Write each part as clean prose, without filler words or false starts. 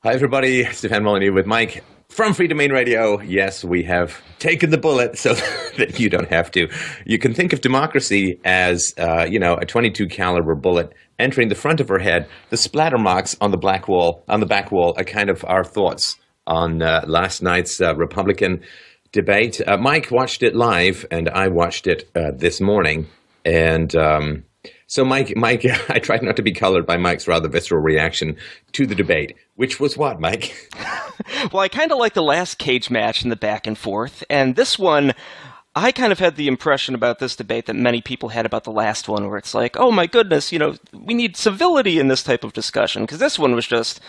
Hi, everybody. Stefan Molyneux with Mike from Free Domain Radio. Yes, we have taken the bullet so that you don't have to. You can think of democracy as, a 22 caliber bullet entering the front of her head. The splatter marks on the back wall are kind of our thoughts on last night's Republican debate. Mike watched it live, and I watched it this morning. And so, Mike, I tried not to be colored by Mike's rather visceral reaction to the debate, which was what, Mike? Well, I kind of like the last cage match and the back and forth, and this one, I kind of had the impression about this debate that many people had about the last one, where it's like, oh my goodness, we need civility in this type of discussion, because this one was just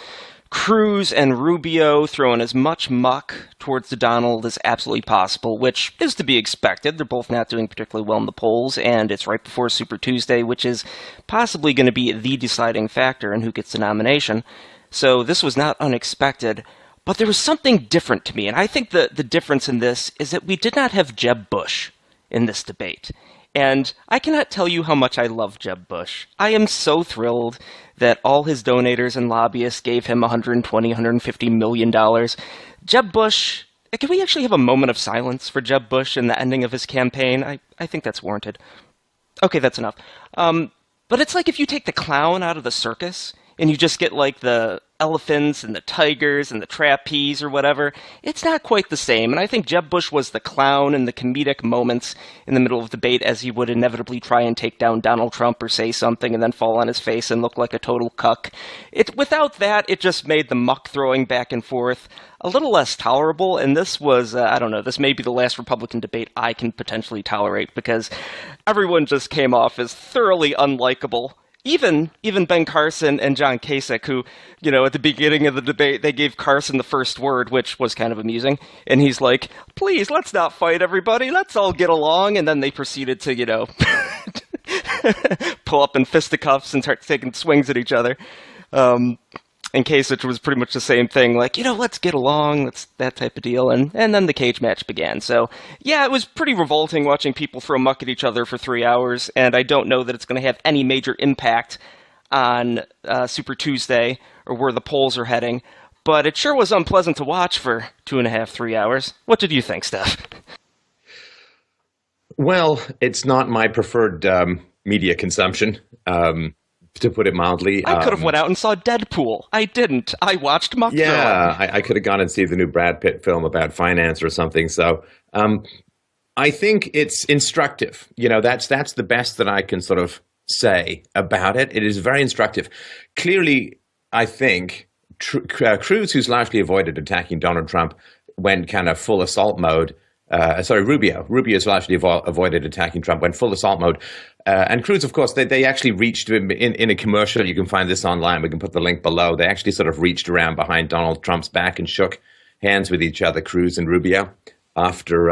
Cruz and Rubio throwing as much muck towards the Donald as absolutely possible, which is to be expected. They're both not doing particularly well in the polls, and it's right before Super Tuesday, which is possibly going to be the deciding factor in who gets the nomination. So this was not unexpected, but there was something different to me, and I think the difference in this is that we did not have Jeb Bush in this debate. And I cannot tell you how much I love Jeb Bush. I am so thrilled that all his donators and lobbyists gave him $120, $150 million. Jeb Bush, can we actually have a moment of silence for Jeb Bush in the ending of his campaign? I think that's warranted. Okay, that's enough. But it's like if you take the clown out of the circus and you just get like the elephants and the tigers and the trapeze or whatever, it's not quite the same. And I think Jeb Bush was the clown in the comedic moments in the middle of the debate, as he would inevitably try and take down Donald Trump or say something and then fall on his face and look like a total cuck. Without that, it just made the muck throwing back and forth a little less tolerable. And this was, this may be the last Republican debate I can potentially tolerate, because everyone just came off as thoroughly unlikable. Even Ben Carson and John Kasich, who, at the beginning of the debate, they gave Carson the first word, which was kind of amusing. And he's like, please, let's not fight, everybody. Let's all get along. And then they proceeded to, pull up in fisticuffs and start taking swings at each other. And Kasich was pretty much the same thing, like, let's get along, that type of deal. And then the cage match began. So, yeah, it was pretty revolting watching people throw muck at each other for 3 hours, and I don't know that it's going to have any major impact on Super Tuesday or where the polls are heading, but it sure was unpleasant to watch for 2.5, 3 hours. What did you think, Steph? Well, it's not my preferred media consumption. To put it mildly. I could have went out and saw Deadpool. I didn't. I watched muck throwing. Yeah, I could have gone and seen the new Brad Pitt film about finance or something. So I think it's instructive. That's the best that I can sort of say about it. It is very instructive. Clearly, I think Cruz, who's largely avoided attacking Donald Trump, went kind of full assault mode. Rubio's largely avoided attacking Trump, went full assault mode. And Cruz, of course, they actually reached in a commercial. You can find this online. We can put the link below. They actually sort of reached around behind Donald Trump's back and shook hands with each other, Cruz and Rubio, after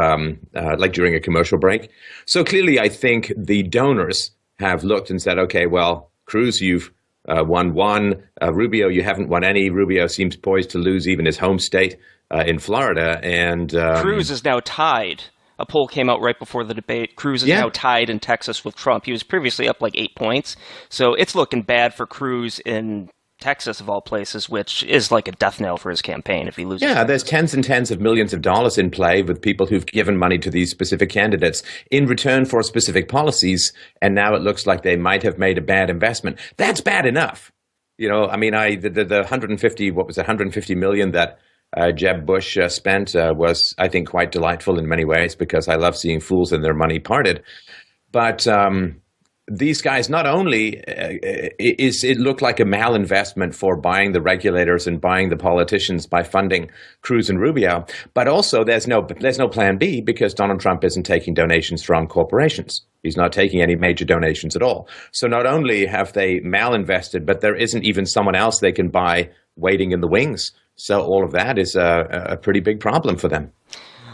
during a commercial break. So clearly, I think the donors have looked and said, okay, well, Cruz, you've won one. Rubio, you haven't won any. Rubio seems poised to lose even his home state in Florida. And Cruz is now tied. A poll came out right before the debate. Cruz is now tied in Texas with Trump. He was previously up like 8 points. So it's looking bad for Cruz in Texas, of all places, which is like a death knell for his campaign if he loses. Yeah, there's tens and tens of millions of dollars in play with people who've given money to these specific candidates in return for specific policies. And now it looks like they might have made a bad investment. That's bad enough. The 150 million that Jeb Bush spent was, I think, quite delightful in many ways, because I love seeing fools and their money parted. But these guys, not only it looked like a malinvestment for buying the regulators and buying the politicians by funding Cruz and Rubio, but also there's no plan B, because Donald Trump isn't taking donations from corporations. He's not taking any major donations at all. So not only have they malinvested, but there isn't even someone else they can buy waiting in the wings. So all of that is a pretty big problem for them.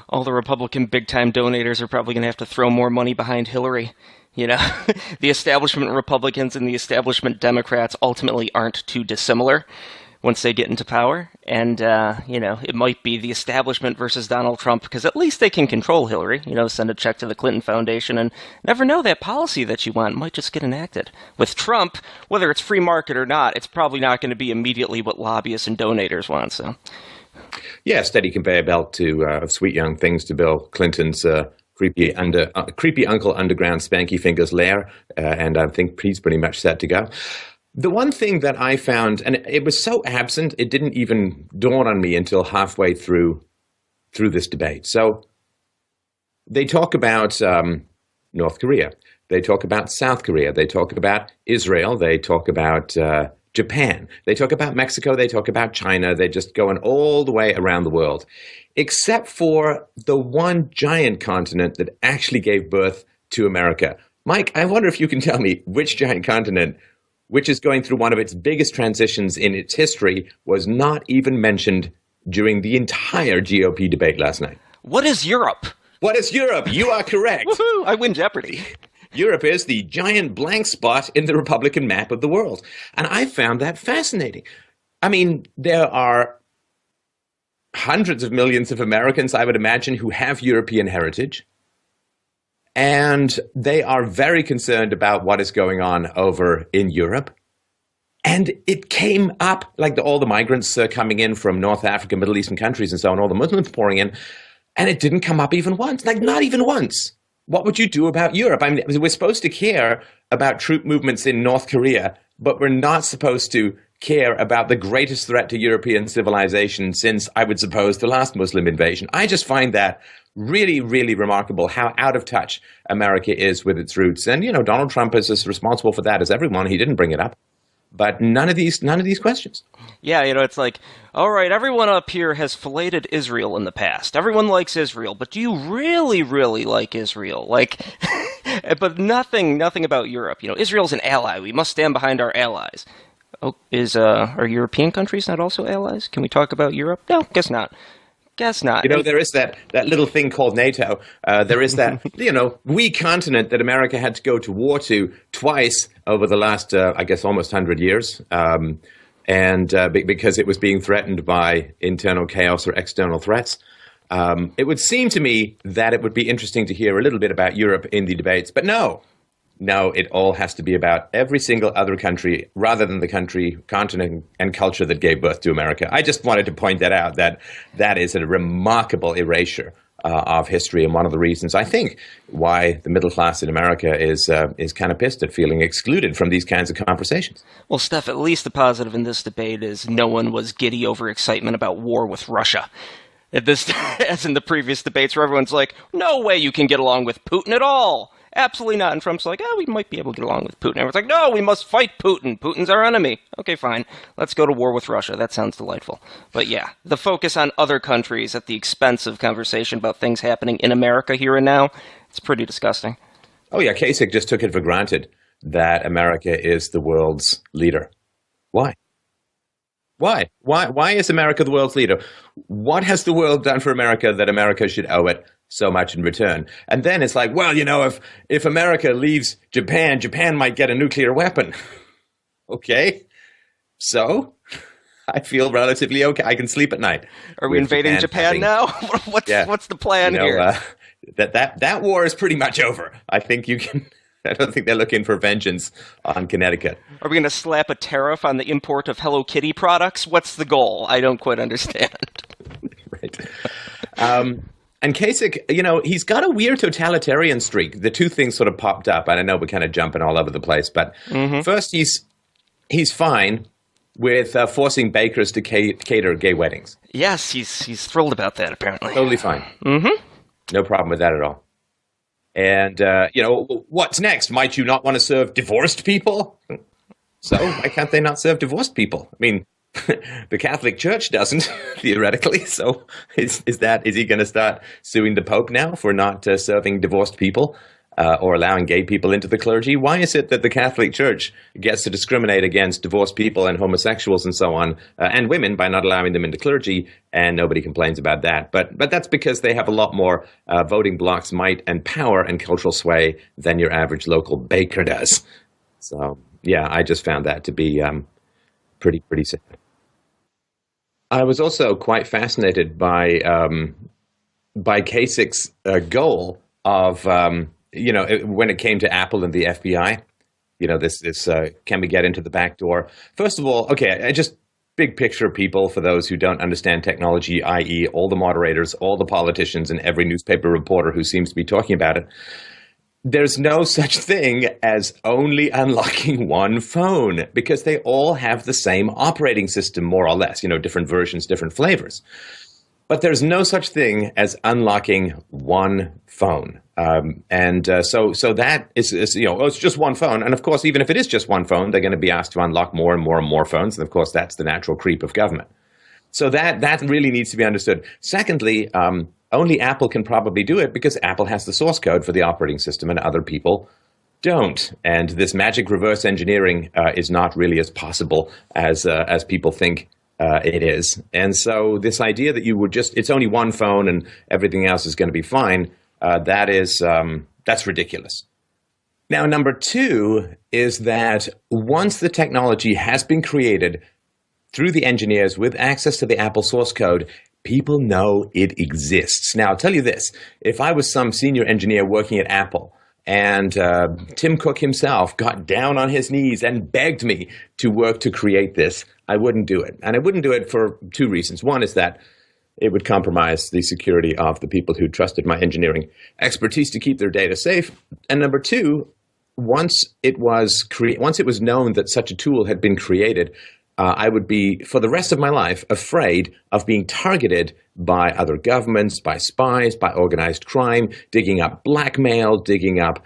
All the Republican big-time donators are probably going to have to throw more money behind Hillary. The establishment Republicans and the establishment Democrats ultimately aren't too dissimilar. once they get into power. And, it might be the establishment versus Donald Trump, because at least they can control Hillary, send a check to the Clinton Foundation, and never know, that policy that you want might just get enacted. With Trump, whether it's free market or not, it's probably not going to be immediately what lobbyists and donators want, so. Yeah, steady conveyor belt to of sweet young things to Bill Clinton's creepy Uncle Underground Spanky Fingers lair, and I think he's pretty much set to go. The one thing that I found, and it was so absent, it didn't even dawn on me until halfway through this debate. So they talk about North Korea, they talk about South Korea, they talk about Israel, they talk about Japan, they talk about Mexico, they talk about China, they're just going all the way around the world, except for the one giant continent that actually gave birth to America. Mike, I wonder if you can tell me which giant continent, which is going through one of its biggest transitions in its history, was not even mentioned during the entire GOP debate last night. What is Europe? What is Europe? You are correct. Woohoo! I win Jeopardy! Europe is the giant blank spot in the Republican map of the world. And I found that fascinating. I mean, there are hundreds of millions of Americans, I would imagine, who have European heritage. And they are very concerned about what is going on over in Europe. And it came up, like all the migrants coming in from North Africa, Middle Eastern countries and so on, all the Muslims pouring in, and it didn't come up even once, like not even once. What would you do about Europe? I mean, we're supposed to care about troop movements in North Korea, but we're not supposed to care about the greatest threat to European civilization since, I would suppose, the last Muslim invasion. I just find that really, really remarkable how out of touch America is with its roots. And, Donald Trump is as responsible for that as everyone. He didn't bring it up. But none of these questions. Yeah, it's like, all right, everyone up here has filleted Israel in the past. Everyone likes Israel, but do you really, really like Israel? But nothing about Europe. Israel's an ally. We must stand behind our allies. Oh, are European countries not also allies? Can we talk about Europe? No, guess not. Guess not. There is that little thing called NATO. There is that, wee continent that America had to go to war to twice over the last, I guess, almost 100 years. Because it was being threatened by internal chaos or external threats. It would seem to me that it would be interesting to hear a little bit about Europe in the debates. But no, it all has to be about every single other country rather than the country, continent, and culture that gave birth to America. I just wanted to point that out, that is a remarkable erasure of history, and one of the reasons, I think, why the middle class in America is kind of pissed at feeling excluded from these kinds of conversations. Well, Steph, at least the positive in this debate is no one was giddy over excitement about war with Russia. As in the previous debates where everyone's like, no way you can get along with Putin at all. Absolutely not. And Trump's like, we might be able to get along with Putin. Everyone's like, no, we must fight Putin. Putin's our enemy. Okay, fine. Let's go to war with Russia. That sounds delightful. But yeah, the focus on other countries at the expense of conversation about things happening in America here and now, it's pretty disgusting. Oh yeah, Kasich just took it for granted that America is the world's leader. Why? Why is America the world's leader? What has the world done for America that America should owe it so much in return? And then it's like, well, if America leaves Japan, Japan might get a nuclear weapon. Okay, so I feel relatively okay. I can sleep at night. Are we invading Japan now? What's the plan here? That war is pretty much over. I think you can. I don't think they're looking for vengeance on Connecticut. Are we going to slap a tariff on the import of Hello Kitty products? What's the goal? I don't quite understand. Right. And Kasich, he's got a weird totalitarian streak. The two things sort of popped up, and I know we're kind of jumping all over the place, but first he's fine with forcing bakers to cater gay weddings. Yes, he's thrilled about that, apparently. Totally fine. No problem with that at all. And, what's next? Might you not want to serve divorced people? So why can't they not serve divorced people? I mean, the Catholic Church doesn't, theoretically. So is he going to start suing the Pope now for not serving divorced people or allowing gay people into the clergy? Why is it that the Catholic Church gets to discriminate against divorced people and homosexuals and so on, and women by not allowing them into clergy, and nobody complains about that? But that's because they have a lot more voting bloc's might and power and cultural sway than your average local baker does. So, yeah, I just found that to be pretty sad. I was also quite fascinated by Kasich's goal of when it came to Apple and the FBI. This can we get into the back door? First of all, okay, I just big picture people for those who don't understand technology, i.e., all the moderators, all the politicians, and every newspaper reporter who seems to be talking about it. There's no such thing as only unlocking one phone because they all have the same operating system, more or less, different versions, different flavors. But there's no such thing as unlocking one phone. So that is it's just one phone. And of course, even if it is just one phone, they're going to be asked to unlock more and more and more phones. And of course, that's the natural creep of government. So that really needs to be understood. Secondly, only Apple can probably do it because Apple has the source code for the operating system and other people don't. And this magic reverse engineering is not really as possible as people think it is. And so this idea that it's only one phone and everything else is going to be fine, that's ridiculous. Now, number two is that once the technology has been created through the engineers with access to the Apple source code, people know it exists. Now, I'll tell you this. If I was some senior engineer working at Apple and Tim Cook himself got down on his knees and begged me to work to create this, I wouldn't do it. And I wouldn't do it for two reasons. One is that it would compromise the security of the people who trusted my engineering expertise to keep their data safe. And number two, once it was known that such a tool had been created, I would be, for the rest of my life, afraid of being targeted by other governments, by spies, by organized crime, digging up blackmail, digging up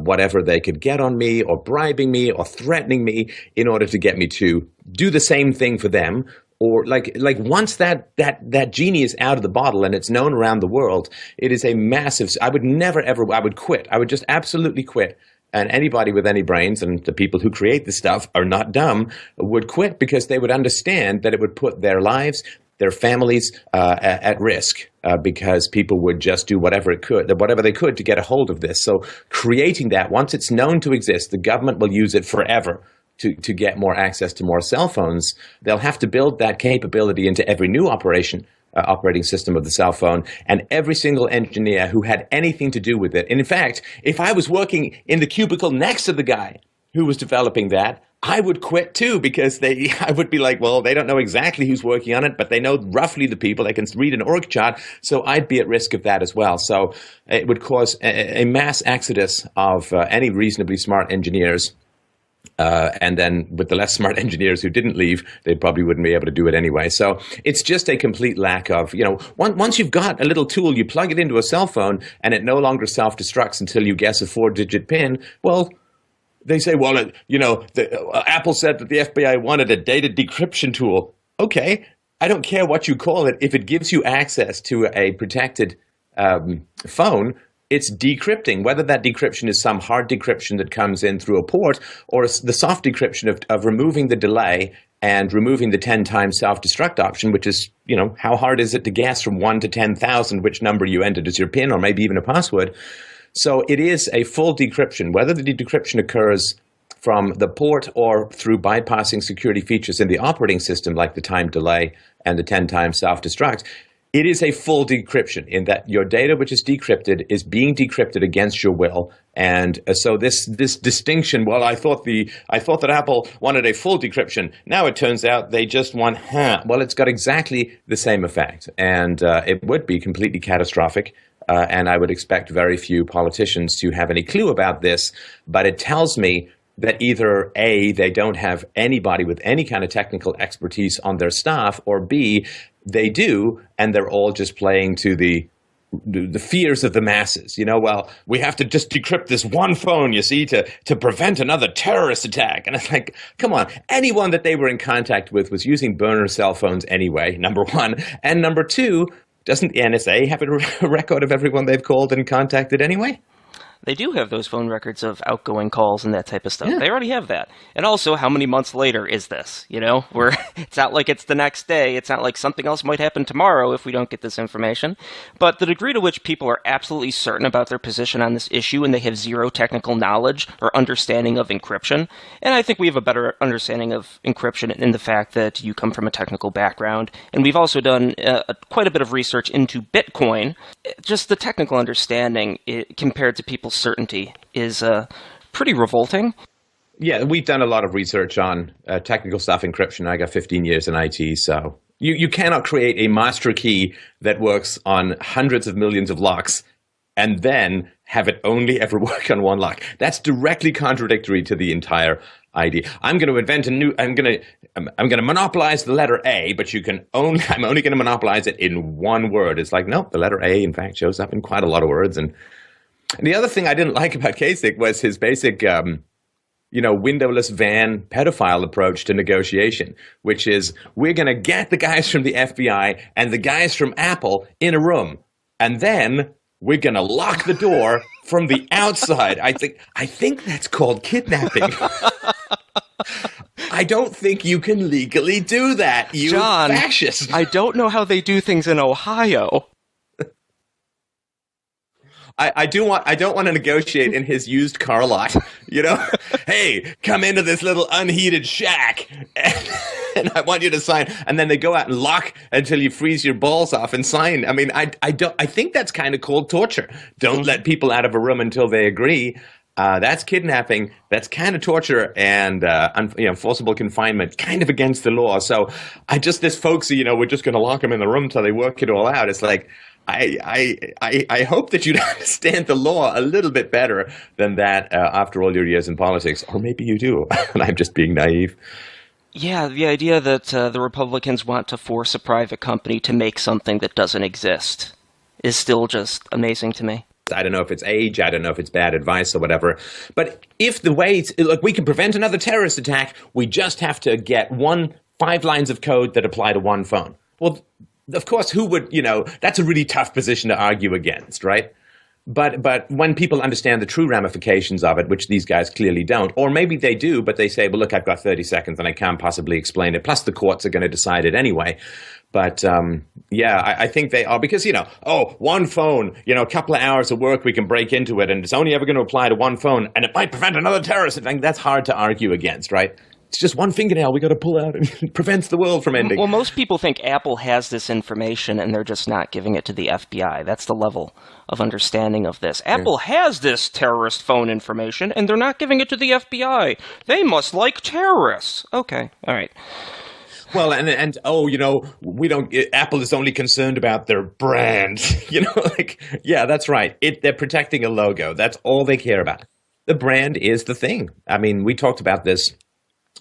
whatever they could get on me, or bribing me, or threatening me in order to get me to do the same thing for them. Or like once that genie is out of the bottle and it's known around the world, it is a massive. I would never ever. I would quit. I would just absolutely quit. And anybody with any brains, and the people who create this stuff are not dumb, would quit because they would understand that it would put their lives, their families at risk because people would just do whatever they could to get a hold of this. So creating that, once it's known to exist, the government will use it forever to get more access to more cell phones. They'll have to build that capability into every new operating system of the cell phone, and every single engineer who had anything to do with it. And in fact, if I was working in the cubicle next to the guy who was developing that, I would quit too, because I would be like, well, they don't know exactly who's working on it, but they know roughly the people. They can read an org chart, so I'd be at risk of that as well. So it would cause a mass exodus of any reasonably smart engineers. And then with the less smart engineers who didn't leave, they probably wouldn't be able to do it anyway. So it's just a complete lack of, once you've got a little tool, you plug it into a cell phone and it no longer self-destructs until you guess a 4-digit PIN. Well, they say, Apple said that the FBI wanted a data decryption tool. Okay, I don't care what you call it. If it gives you access to a protected phone, it's decrypting, whether that decryption is some hard decryption that comes in through a port or the soft decryption of removing the delay and removing the 10 times self-destruct option, which is, how hard is it to guess from 1 to 10,000 which number you entered as your PIN or maybe even a password. So it is a full decryption, whether the decryption occurs from the port or through bypassing security features in the operating system like the time delay and the 10 times self-destruct. It is a full decryption in that your data, which is decrypted, is being decrypted against your will. And so this distinction, well, I thought that Apple wanted a full decryption. Now it turns out they just want, well, it's got exactly the same effect. And it would be completely catastrophic. And I would expect very few politicians to have any clue about this. But it tells me that either A, they don't have anybody with any kind of technical expertise on their staff, or B, they do, and they're all just playing to the fears of the masses. Well, we have to just decrypt this one phone, you see, to prevent another terrorist attack. And it's like, come on, anyone that they were in contact with was using burner cell phones anyway, number one. And number two, doesn't the NSA have a record of everyone they've called and contacted anyway? They do have those phone records of outgoing calls and that type of stuff. Yeah. They already have that. And also, how many months later is this? Where it's not like it's the next day. It's not like something else might happen tomorrow if we don't get this information. But the degree to which people are absolutely certain about their position on this issue and they have zero technical knowledge or understanding of encryption. And I think we have a better understanding of encryption in the fact that you come from a technical background. And we've also done quite a bit of research into Bitcoin. Just the technical understanding compared to people's certainty is pretty revolting. Yeah, we've done a lot of research on technical stuff, encryption. I got 15 years in IT, so you cannot create a master key that works on hundreds of millions of locks and then have it only ever work on one lock. That's directly contradictory to the entire idea. I'm going to invent a new. I'm going to monopolize the letter A, but I'm only going to monopolize it in one word. It's like, nope, the letter A, in fact, shows up in quite a lot of words. And the other thing I didn't like about Kasich was his basic, windowless van pedophile approach to negotiation, which is we're going to get the guys from the FBI and the guys from Apple in a room, and then we're going to lock the door from the outside. I think that's called kidnapping. I don't think you can legally do that, you John, fascist. I don't know how they do things in Ohio. I don't want to negotiate in his used car lot. Hey, come into this little unheated shack, and I want you to sign. And then they go out and lock until you freeze your balls off and sign. I mean, I think that's kind of called torture. Don't let people out of a room until they agree. That's kidnapping. That's kind of torture and forcible confinement, kind of against the law. So this folksy, we're just going to lock them in the room till they work it all out. It's like, I hope that you'd understand the law a little bit better than that after all your years in politics. Or maybe you do, and I'm just being naive. Yeah, the idea that the Republicans want to force a private company to make something that doesn't exist is still just amazing to me. I don't know if it's age, I don't know if it's bad advice or whatever. But if the way we can prevent another terrorist attack, we just have to get 5 lines of code that apply to one phone. Well, of course, who would, that's a really tough position to argue against, right? But when people understand the true ramifications of it, which these guys clearly don't, or maybe they do, but they say, well, look, I've got 30 seconds and I can't possibly explain it. Plus the courts are going to decide it anyway. But I think they are because, one phone, a couple of hours of work, we can break into it and it's only ever going to apply to one phone and it might prevent another terrorist attack. That's hard to argue against, right? It's just one fingernail we got to pull out and it prevents the world from ending. Well, most people think Apple has this information and they're just not giving it to the FBI. That's the level of understanding of this. Apple has this terrorist phone information and they're not giving it to the FBI. They must like terrorists. Okay, all right. Well, we don't. Apple is only concerned about their brand. Yeah, that's right. They're protecting a logo. That's all they care about. The brand is the thing. I mean, we talked about this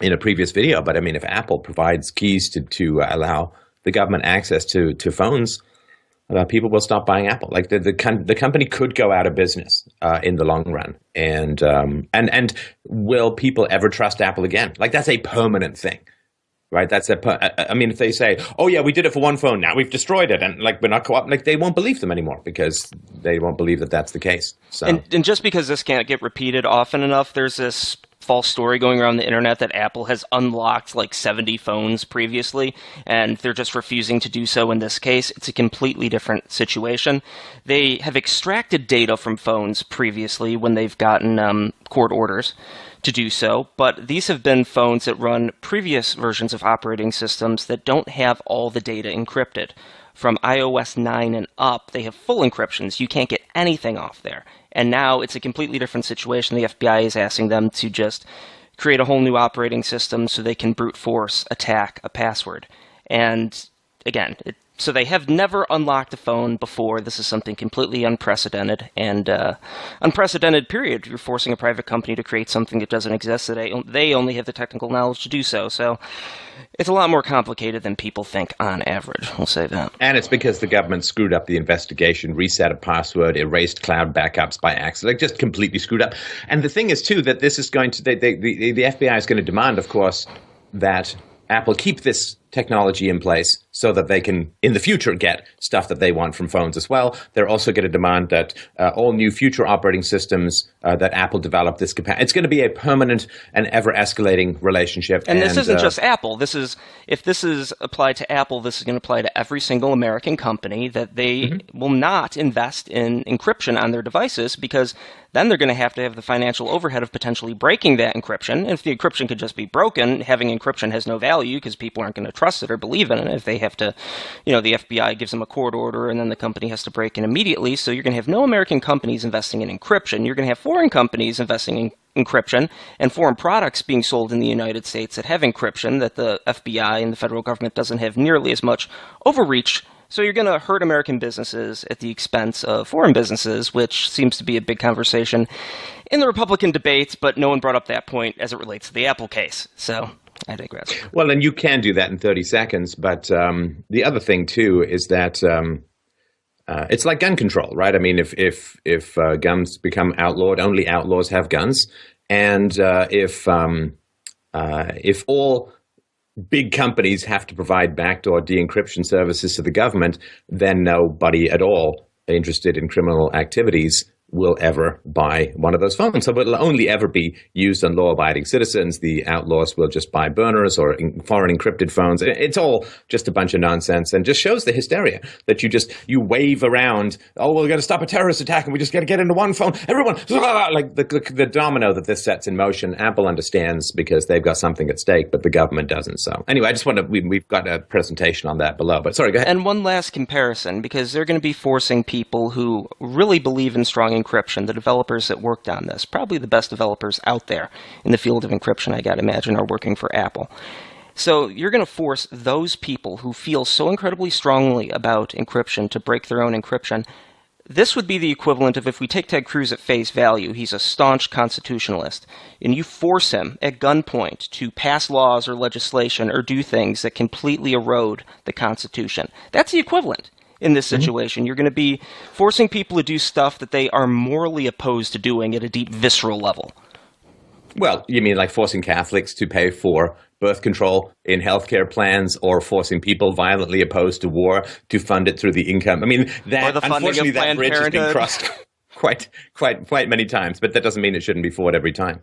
in a previous video, but I mean, if Apple provides keys to allow the government access to phones, people will stop buying Apple. Like the company could go out of business in the long run, and will people ever trust Apple again? Like that's a permanent thing. Right, if they say, "Oh yeah, we did it for one phone, now we've destroyed it," and we're not they won't believe them anymore because they won't believe that that's the case. So, and just because this can't get repeated often enough, there's this false story going around the internet that Apple has unlocked 70 phones previously, and they're just refusing to do so in this case. It's a completely different situation. They have extracted data from phones previously when they've gotten court orders to do so, but these have been phones that run previous versions of operating systems that don't have all the data encrypted. From iOS 9 and up, they have full encryptions. You can't get anything off there. And now it's a completely different situation. The FBI is asking them to just create a whole new operating system so they can brute force attack a password. And again, so they have never unlocked a phone before. This is something completely unprecedented, and unprecedented, period. You're forcing a private company to create something that doesn't exist, so they only have the technical knowledge to do so. So it's a lot more complicated than people think on average. We'll say that. And it's because the government screwed up the investigation, reset a password, erased cloud backups by accident, just completely screwed up. And the thing is, too, that this is going to, the FBI is going to demand, of course, that Apple keep this technology in place so that they can, in the future, get stuff that they want from phones as well. They're also going to demand that all new future operating systems that Apple develop this capacity. It's going to be a permanent and ever-escalating relationship. And this isn't just Apple. If this is applied to Apple, this is going to apply to every single American company, that they will not invest in encryption on their devices, because then they're going to have the financial overhead of potentially breaking that encryption. And if the encryption could just be broken, having encryption has no value because people aren't going to trust it or believe in it. If they have to, the FBI gives them a court order and then the company has to break in immediately. So you're going to have no American companies investing in encryption. You're going to have foreign companies investing in encryption and foreign products being sold in the United States that have encryption that the FBI and the federal government doesn't have nearly as much overreach. So you're going to hurt American businesses at the expense of foreign businesses, which seems to be a big conversation in the Republican debates, but no one brought up that point as it relates to the Apple case. So I digress. Well, and you can do that in 30 seconds, but the other thing, too, is that it's like gun control, right? I mean, if guns become outlawed, only outlaws have guns. And if all big companies have to provide backdoor de-encryption services to the government, then nobody at all interested in criminal activities will ever buy one of those phones. So it'll only ever be used on law-abiding citizens. The outlaws will just buy burners or foreign encrypted phones. It's all just a bunch of nonsense, and just shows the hysteria that you wave around, oh, well, we've got to stop a terrorist attack and we just got to get into one phone. Everyone, like the domino that this sets in motion. Apple understands because they've got something at stake, but the government doesn't. So anyway, I just want to, we've got a presentation on that below, but sorry, go ahead. And one last comparison, because they're going to be forcing people who really believe in strong encryption, the developers that worked on this, probably the best developers out there in the field of encryption, I got to imagine, are working for Apple. So you're going to force those people who feel so incredibly strongly about encryption to break their own encryption. This would be the equivalent of, if we take Ted Cruz at face value, he's a staunch constitutionalist, and you force him at gunpoint to pass laws or legislation or do things that completely erode the Constitution. That's the equivalent. In this situation, you're going to be forcing people to do stuff that they are morally opposed to doing at a deep visceral level. Well, you mean like forcing Catholics to pay for birth control in healthcare plans, or forcing people violently opposed to war to fund it through the income? I mean, that, unfortunately, that bridge has been crossed quite many times, but that doesn't mean it shouldn't be fought every time.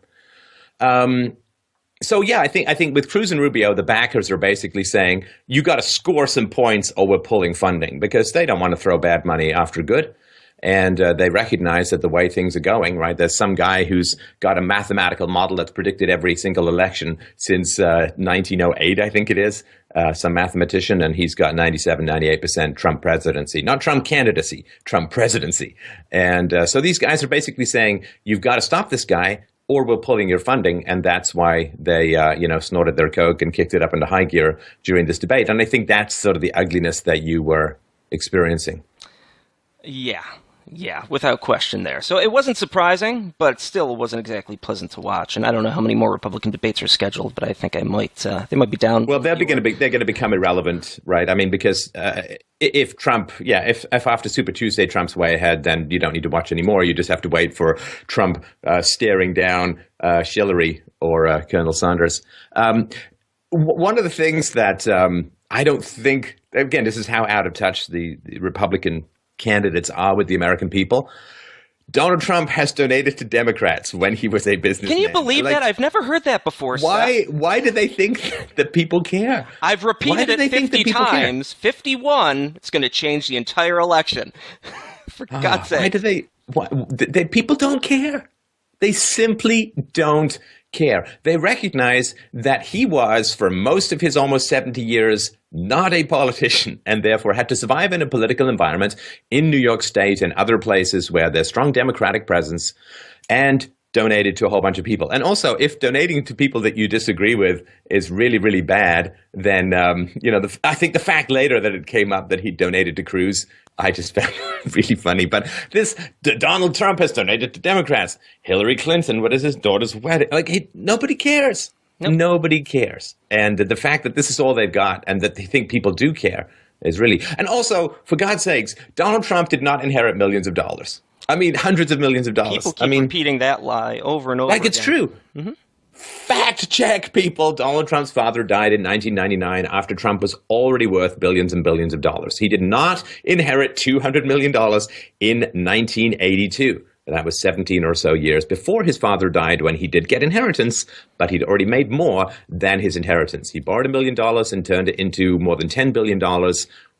So yeah, I think with Cruz and Rubio, the backers are basically saying, you got to score some points or we're pulling funding, because they don't want to throw bad money after good. And they recognize that the way things are going, right? There's some guy who's got a mathematical model that's predicted every single election since 1908, I think it is, some mathematician, and he's got 97, 98% Trump presidency. Not Trump candidacy, Trump presidency. And so these guys are basically saying, you've got to stop this guy, or we're pulling your funding, and that's why they, snorted their coke and kicked it up into high gear during this debate. And I think that's sort of the ugliness that you were experiencing. Yeah, without question there. So it wasn't surprising, but still it wasn't exactly pleasant to watch. And I don't know how many more Republican debates are scheduled, but I think they might be down. Well, they're going to become irrelevant, right? I mean, because if Trump, if after Super Tuesday Trump's way ahead, then you don't need to watch anymore. You just have to wait for Trump staring down Hillary or Colonel Sanders. One of the things that I don't think, again, this is how out of touch the Republican candidates are with the American people. Donald Trump has donated to Democrats when he was a businessman. Can you believe that? I've never heard that before. Why do they think that people care? I've repeated it 50 times. 51. It's going to change the entire election. For God's sake. People don't care. They simply don't care. They recognize that he was, for most of his almost 70 years, not a politician, and therefore had to survive in a political environment in New York State and other places where there's strong Democratic presence, and donated to a whole bunch of people. And also, if donating to people that you disagree with is really, really bad, then, I think the fact later that it came up that he donated to Cruz, I just found really funny. But Donald Trump has donated to Democrats. Hillary Clinton, what is his daughter's wedding? Nobody cares. Nope. Nobody cares. And the fact that this is all they've got and that they think people do care is really... And also, for God's sakes, Donald Trump did not inherit millions of dollars. I mean, hundreds of millions of dollars. People keep repeating that lie over and over again. It's true. Mm-hmm. Fact check, people. Donald Trump's father died in 1999 after Trump was already worth billions and billions of dollars. He did not inherit $200 million in 1982. That was 17 or so years before his father died, when he did get inheritance, but he'd already made more than his inheritance. He borrowed $1 million and turned it into more than $10 billion,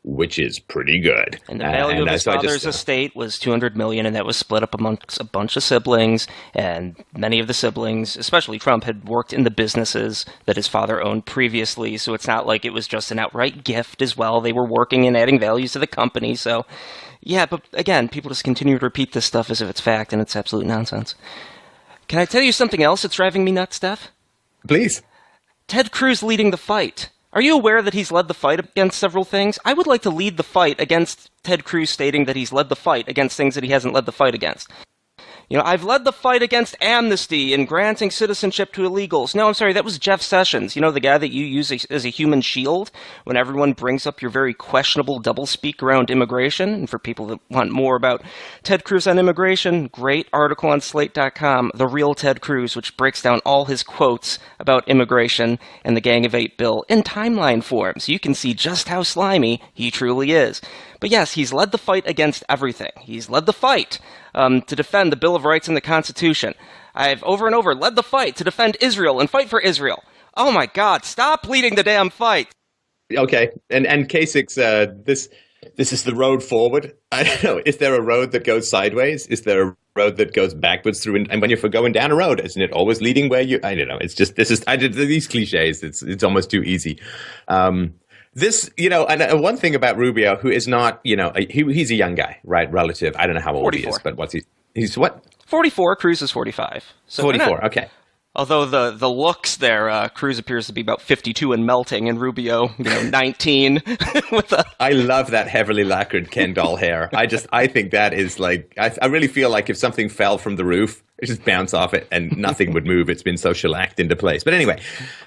which is pretty good. And the value of his father's estate was $200 million, and that was split up amongst a bunch of siblings. And many of the siblings, especially Trump, had worked in the businesses that his father owned previously. So it's not like it was just an outright gift as well. They were working and adding values to the company. So, yeah, but again, people just continue to repeat this stuff as if it's fact, and it's absolute nonsense. Can I tell you something else that's driving me nuts, Steph? Please. Ted Cruz leading the fight. Are you aware that he's led the fight against several things? I would like to lead the fight against Ted Cruz stating that he's led the fight against things that he hasn't led the fight against. You know, I've led the fight against amnesty and granting citizenship to illegals. No, I'm sorry, that was Jeff Sessions. You know, the guy that you use as a human shield when everyone brings up your very questionable doublespeak around immigration. And for people that want more about Ted Cruz on immigration, great article on Slate.com, The Real Ted Cruz, which breaks down all his quotes about immigration and the Gang of Eight bill in timeline form, so you can see just how slimy he truly is. But yes, he's led the fight against everything. He's led the fight to defend the Bill of Rights and the Constitution. I've over and over led the fight to defend Israel and fight for Israel. Oh my God, stop leading the damn fight. Okay, and Kasich, this is the road forward. I don't know, is there a road that goes sideways? Is there a road that goes backwards through? And when you're going down a road, isn't it always leading where you, I don't know, it's just, I did these cliches, it's almost too easy. This, you know, and one thing about Rubio, who is not, you know, he's a young guy, right? Relative. I don't know how old 44. he is, but he's what? 44, Cruz is 45. So 44, okay. Although the looks there, Cruz appears to be about 52 and melting, and Rubio, 19 with a... I love that heavily lacquered Ken doll hair. I think that is like, I really feel like if something fell from the roof, it just bounce off it and nothing would move. It's been so shellacked into place. But anyway,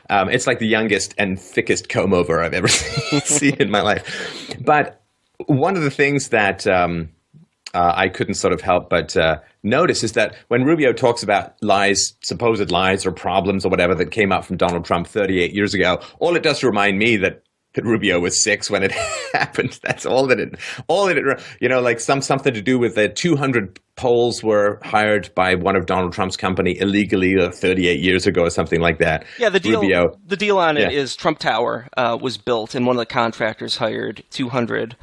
it's like the youngest and thickest comb over I've ever seen in my life. But one of the things that I couldn't sort of help but notice is that when Rubio talks about lies, supposed lies or problems or whatever that came out from Donald Trump 38 years ago, all it does to remind me that Rubio was 6 when it happened. That's all that it, you know, like something to do with the 200 Poles were hired by one of Donald Trump's company illegally 38 years ago or something like that. Yeah, the deal on it Yeah. is Trump Tower was built, and one of the contractors hired 200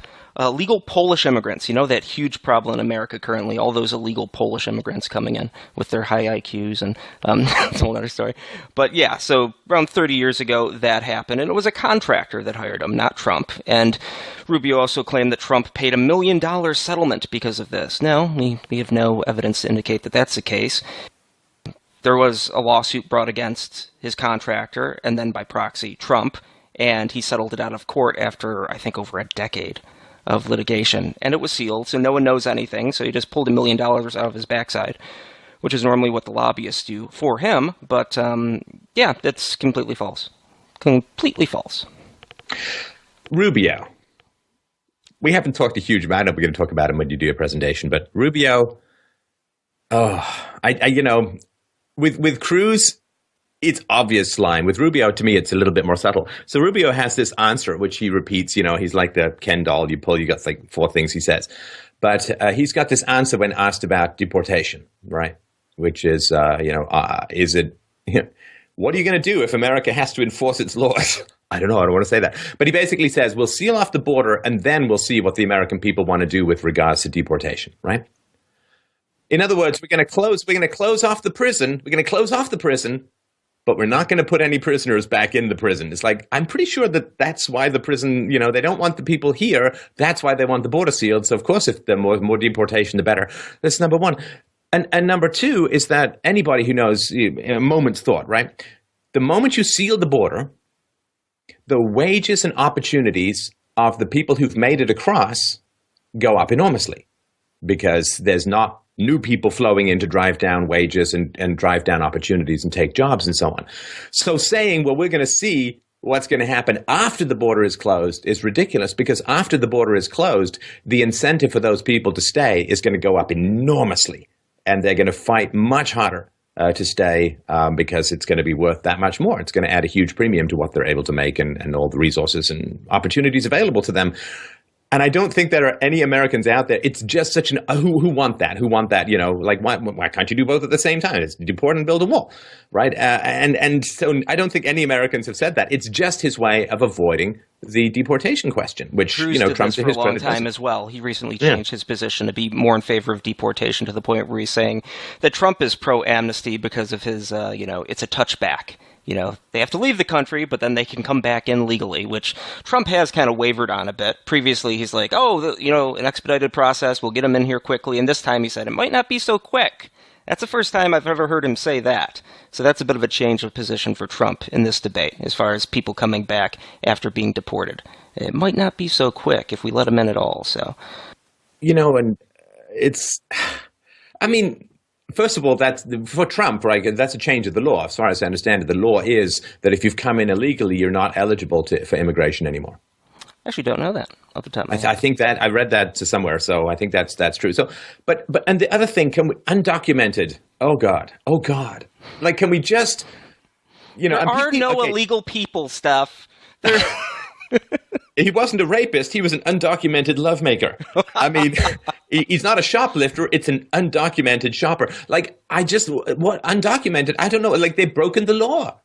legal Polish immigrants. You know, that huge problem in America currently, all those illegal Polish immigrants coming in with their high IQs, and that's a whole other story. But yeah, so around 30 years ago that happened, and it was a contractor that hired him, not Trump. And Rubio also claimed that Trump paid $1 million settlement because of this. No, we have no evidence to indicate that that's the case. There was a lawsuit brought against his contractor, and then by proxy, Trump, and he settled it out of court after, I think, over a decade of litigation, and it was sealed, so no one knows anything, so he just pulled $1 million out of his backside, which is normally what the lobbyists do for him, but yeah, that's completely false. Completely false. Rubio. We haven't talked a huge amount. I know we're going to talk about him when you do your presentation, but Rubio, you know, with Cruz, it's obvious line. With Rubio, to me, it's a little bit more subtle. So Rubio has this answer, which he repeats, you know, he's like the Ken doll. You pull, you got like 4 things he says. But he's got this answer when asked about deportation, right? Which is, is it, what are you going to do if America has to enforce its laws? I don't know. I don't want to say that. But he basically says, we'll seal off the border and then we'll see what the American people want to do with regards to deportation, right? In other words, we're going to close off the prison. We're going to close off the prison, but we're not going to put any prisoners back in the prison. It's like, I'm pretty sure that that's why the prison, you know, they don't want the people here. That's why they want the border sealed. So, of course, if the more deportation, the better. That's number one. And number two is that anybody who knows, in a moment's thought, right? The moment you seal the border, the wages and opportunities of the people who've made it across go up enormously because there's not new people flowing in to drive down wages and drive down opportunities and take jobs and so on. So saying, well, we're going to see what's going to happen after the border is closed is ridiculous because after the border is closed, the incentive for those people to stay is going to go up enormously and they're going to fight much harder to stay because it's going to be worth that much more. It's going to add a huge premium to what they're able to make and all the resources and opportunities available to them. And I don't think there are any Americans out there. It's just such an who want that? Who want that? Like why can't you do both at the same time? It's deport and build a wall, right? And so I don't think any Americans have said that. It's just his way of avoiding the deportation question, which Cruz did Trump this for a long time as well. He recently changed his position to be more in favor of deportation to the point where he's saying that Trump is pro-amnesty because of his, it's a touchback. They have to leave the country, but then they can come back in legally, which Trump has kind of wavered on a bit. Previously, he's like, an expedited process, we'll get them in here quickly. And this time he said, it might not be so quick. That's the first time I've ever heard him say that. So that's a bit of a change of position for Trump in this debate, as far as people coming back after being deported. It might not be so quick if we let them in at all, so. And it's, first of all, that's for Trump, right? That's a change of the law. As far as I understand it, the law is that if you've come in illegally, you're not eligible for immigration anymore. I actually don't know that off the top of my head. I think that I read that to somewhere, so I think that's true. So, but and the other thing, undocumented? Oh God! Like, can we just, There are no illegal people stuff. He wasn't a rapist. He was an undocumented lovemaker. He's not a shoplifter. It's an undocumented shopper. Like, what undocumented? I don't know. Like, they've broken the law.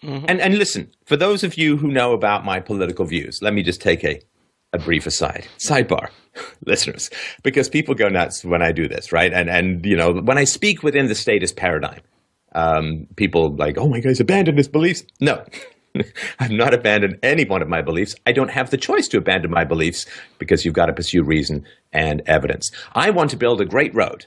Mm-hmm. And listen, for those of you who know about my political views, let me just take a brief sidebar, listeners, because people go nuts when I do this, right? And when I speak within the statist paradigm, people like, oh my God, he's abandoned his beliefs. No. I've not abandoned any one of my beliefs. I don't have the choice to abandon my beliefs because you've got to pursue reason and evidence. I want to build a great road,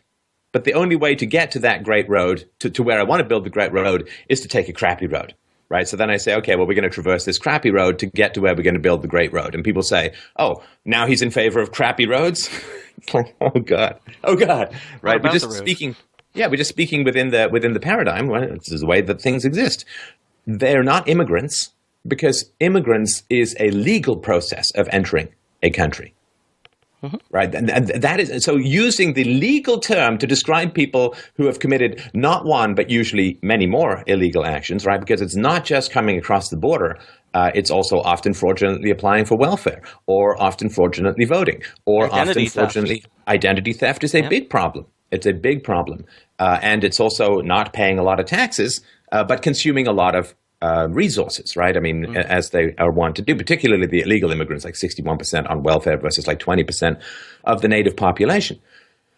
but the only way to get to that great road, to where I want to build the great road, is to take a crappy road, right? So then I say, okay, well, we're going to traverse this crappy road to get to where we're going to build the great road. And people say, oh, now he's in favor of crappy roads? It's like, oh God, right? We're just speaking within the paradigm. Well, this is the way that things exist. They're not immigrants because immigrants is a legal process of entering a country, right? And that is so using the legal term to describe people who have committed not one but usually many more illegal actions, right? Because it's not just coming across the border. It's also often fraudulently applying for welfare, or often fraudulently voting, or identity fraudulently identity theft is a big problem. It's a big problem, and it's also not paying a lot of taxes. But consuming a lot of resources, right? As they are wont to do, particularly the illegal immigrants, like 61% on welfare versus like 20% of the native population.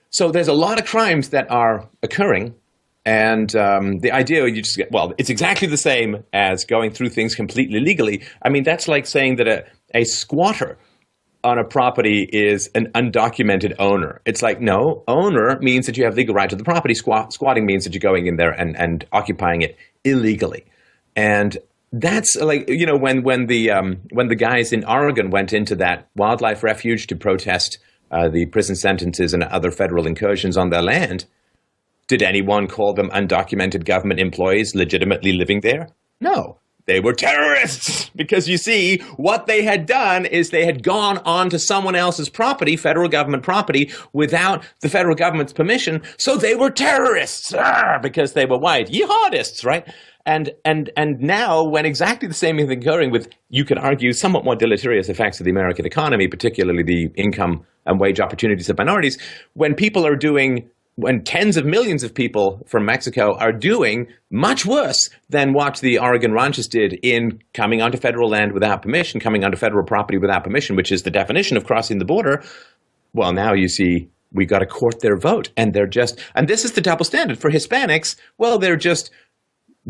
So there's a lot of crimes that are occurring. And the idea it's exactly the same as going through things completely legally. That's like saying that a squatter on a property is an undocumented owner. It's like, no, owner means that you have legal right to the property. Squatting means that you're going in there and occupying it illegally. And that's like, when the guys in Oregon went into that wildlife refuge to protest the prison sentences and other federal incursions on their land, did anyone call them undocumented government employees legitimately living there? No. They were terrorists because, you see, what they had done is they had gone onto someone else's property, federal government property, without the federal government's permission. So they were terrorists because they were white. Jihadists, right? And now, when exactly the same thing is occurring with, you could argue, somewhat more deleterious effects of the American economy, particularly the income and wage opportunities of minorities, when tens of millions of people from Mexico are doing much worse than what the Oregon ranchers did in coming onto federal land without permission, coming onto federal property without permission, which is the definition of crossing the border. Well, now you see, we got to court their vote. And and this is the double standard for Hispanics. Well, they're just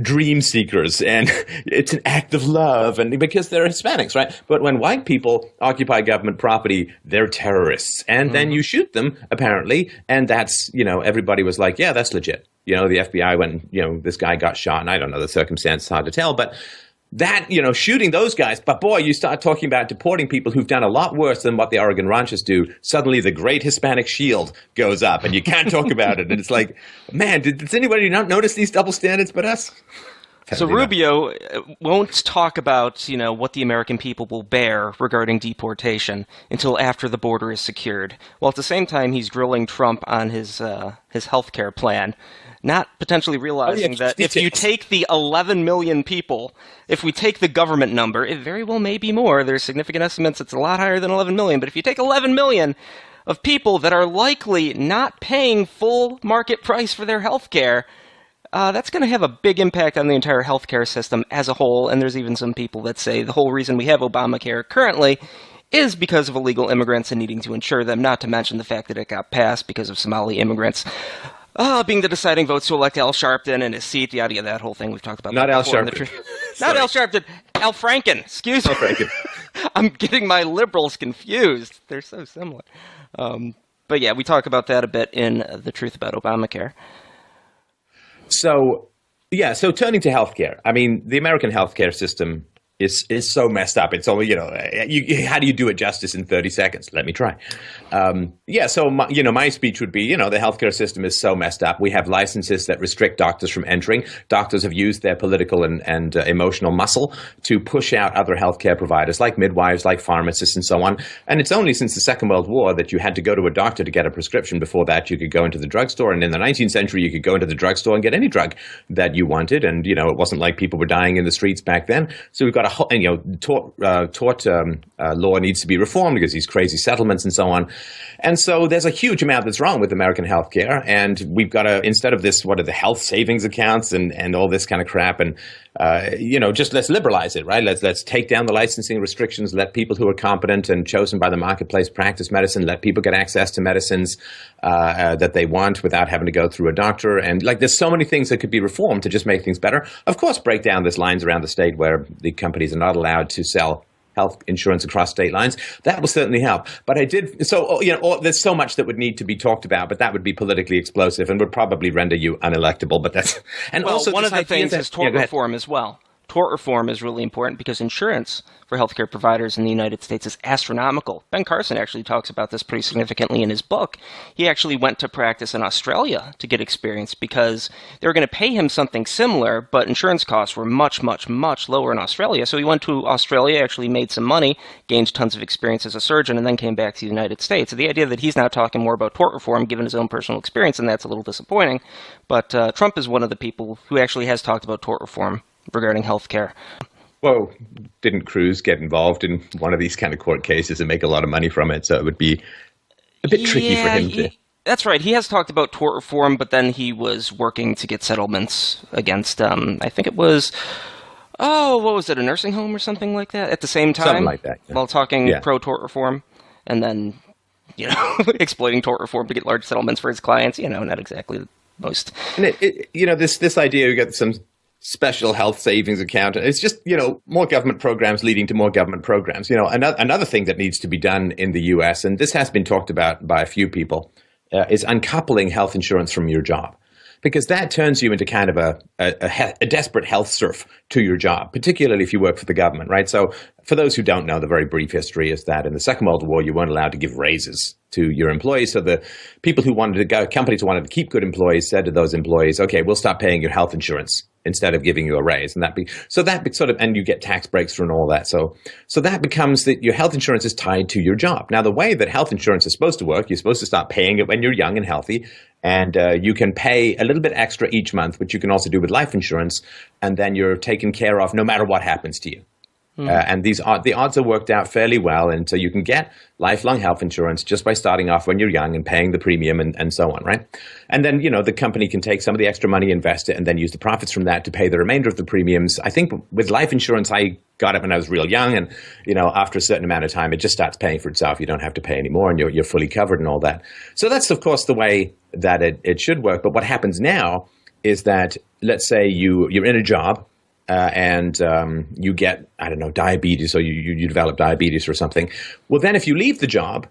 dream seekers, and it's an act of love, and because they're Hispanics, right? But when white people occupy government property, they're terrorists, and then you shoot them, apparently, and that's, everybody was like, yeah, that's legit. The FBI went, this guy got shot, and I don't know the circumstance, it's hard to tell, but that, shooting those guys, but boy, you start talking about deporting people who've done a lot worse than what the Oregon ranchers do, suddenly the great Hispanic shield goes up, and you can't talk about it, and it's like, man, does anybody not notice these double standards but us? So Apparently not. Rubio won't talk about, what the American people will bear regarding deportation until after the border is secured. While at the same time he's grilling Trump on his health care plan, not potentially Oh yeah, realizing that if you details. take the 11 million people, if we take the government number, it very well may be more. There's significant estimates it's a lot higher than 11 million, but if you take 11 million of people that are likely not paying full market price for their health care, that's going to have a big impact on the entire healthcare system as a whole. And there's even some people that say the whole reason we have Obamacare currently is because of illegal immigrants and needing to insure them, not to mention the fact that it got passed because of Somali immigrants being the deciding votes to elect Al Sharpton and his seat, yada, yada, that whole thing. We've talked about Not that Al before. Sharpton. Not Sorry. Al Sharpton, Al Franken. Excuse me. Al Franken. I'm getting my liberals confused. They're so similar. But yeah, we talk about that a bit in The Truth About Obamacare. So, yeah, so turning to healthcare, I mean, the American healthcare system is so messed up. It's only, how do you do it justice in 30 seconds? Let me try. Yeah, so, my speech would be, the healthcare system is so messed up. We have licenses that restrict doctors from entering. Doctors have used their political and emotional muscle to push out other healthcare providers like midwives, like pharmacists, and so on. And it's only since the Second World War that you had to go to a doctor to get a prescription. Before that, you could go into the drugstore. And in the 19th century, you could go into the drugstore and get any drug that you wanted. And, it wasn't like people were dying in the streets back then. So we've got a whole, tort law needs to be reformed because these crazy settlements and so on. And so there's a huge amount that's wrong with American healthcare. And we've got to, instead of this, what are the health savings accounts and all this kind of crap, and, just let's liberalize it, right? Let's take down the licensing restrictions, let people who are competent and chosen by the marketplace practice medicine, let people get access to medicines that they want without having to go through a doctor. And there's so many things that could be reformed to just make things better. Of course, break down these lines around the state where the companies are not allowed to sell health insurance across state lines. That will certainly help. But there's so much that would need to be talked about, but that would be politically explosive and would probably render you unelectable. But that's, and Well, also one of the things that, is tort reform as well. Tort reform is really important because insurance for healthcare providers in the United States is astronomical. Ben Carson actually talks about this pretty significantly in his book. He actually went to practice in Australia to get experience because they were going to pay him something similar, but insurance costs were much, much, much lower in Australia. So he went to Australia, actually made some money, gained tons of experience as a surgeon, and then came back to the United States. So the idea that he's now talking more about tort reform, given his own personal experience, and that's a little disappointing. But Trump is one of the people who actually has talked about tort reform regarding healthcare. well, didn't Cruz get involved in one of these kind of court cases and make a lot of money from it? So it would be a bit tricky for him to. That's right. He has talked about tort reform, but then he was working to get settlements against, I think it was, what was it, a nursing home or something like that at the same time? Something like that. Yeah. While talking Yeah. pro-tort reform, and then, exploiting tort reform to get large settlements for his clients, not exactly the most. And this idea you get some special health savings account. It's just, more government programs leading to more government programs. Another thing that needs to be done in the U.S., and this has been talked about by a few people, is uncoupling health insurance from your job. Because that turns you into kind of a desperate health serf to your job, particularly if you work for the government, right? So for those who don't know, the very brief history is that in the Second World War, you weren't allowed to give raises to your employees. So the people who wanted to go, companies who wanted to keep good employees said to those employees, okay, we'll stop paying your health insurance instead of giving you a raise. And and you get tax breaks for and all that. So that becomes that your health insurance is tied to your job. Now, the way that health insurance is supposed to work, you're supposed to start paying it when you're young and healthy. And you can pay a little bit extra each month, which you can also do with life insurance. And then you're taken care of no matter what happens to you. And the odds are worked out fairly well. And so you can get lifelong health insurance just by starting off when you're young and paying the premium and so on, right? And then, the company can take some of the extra money, invest it, and then use the profits from that to pay the remainder of the premiums. I think with life insurance, I got it when I was real young. And, after a certain amount of time, it just starts paying for itself. You don't have to pay anymore and you're fully covered and all that. So that's, of course, the way that it should work. But what happens now is that, let's say you're in a job, and you get, I don't know, diabetes, or you develop diabetes or something. Well, then if you leave the job,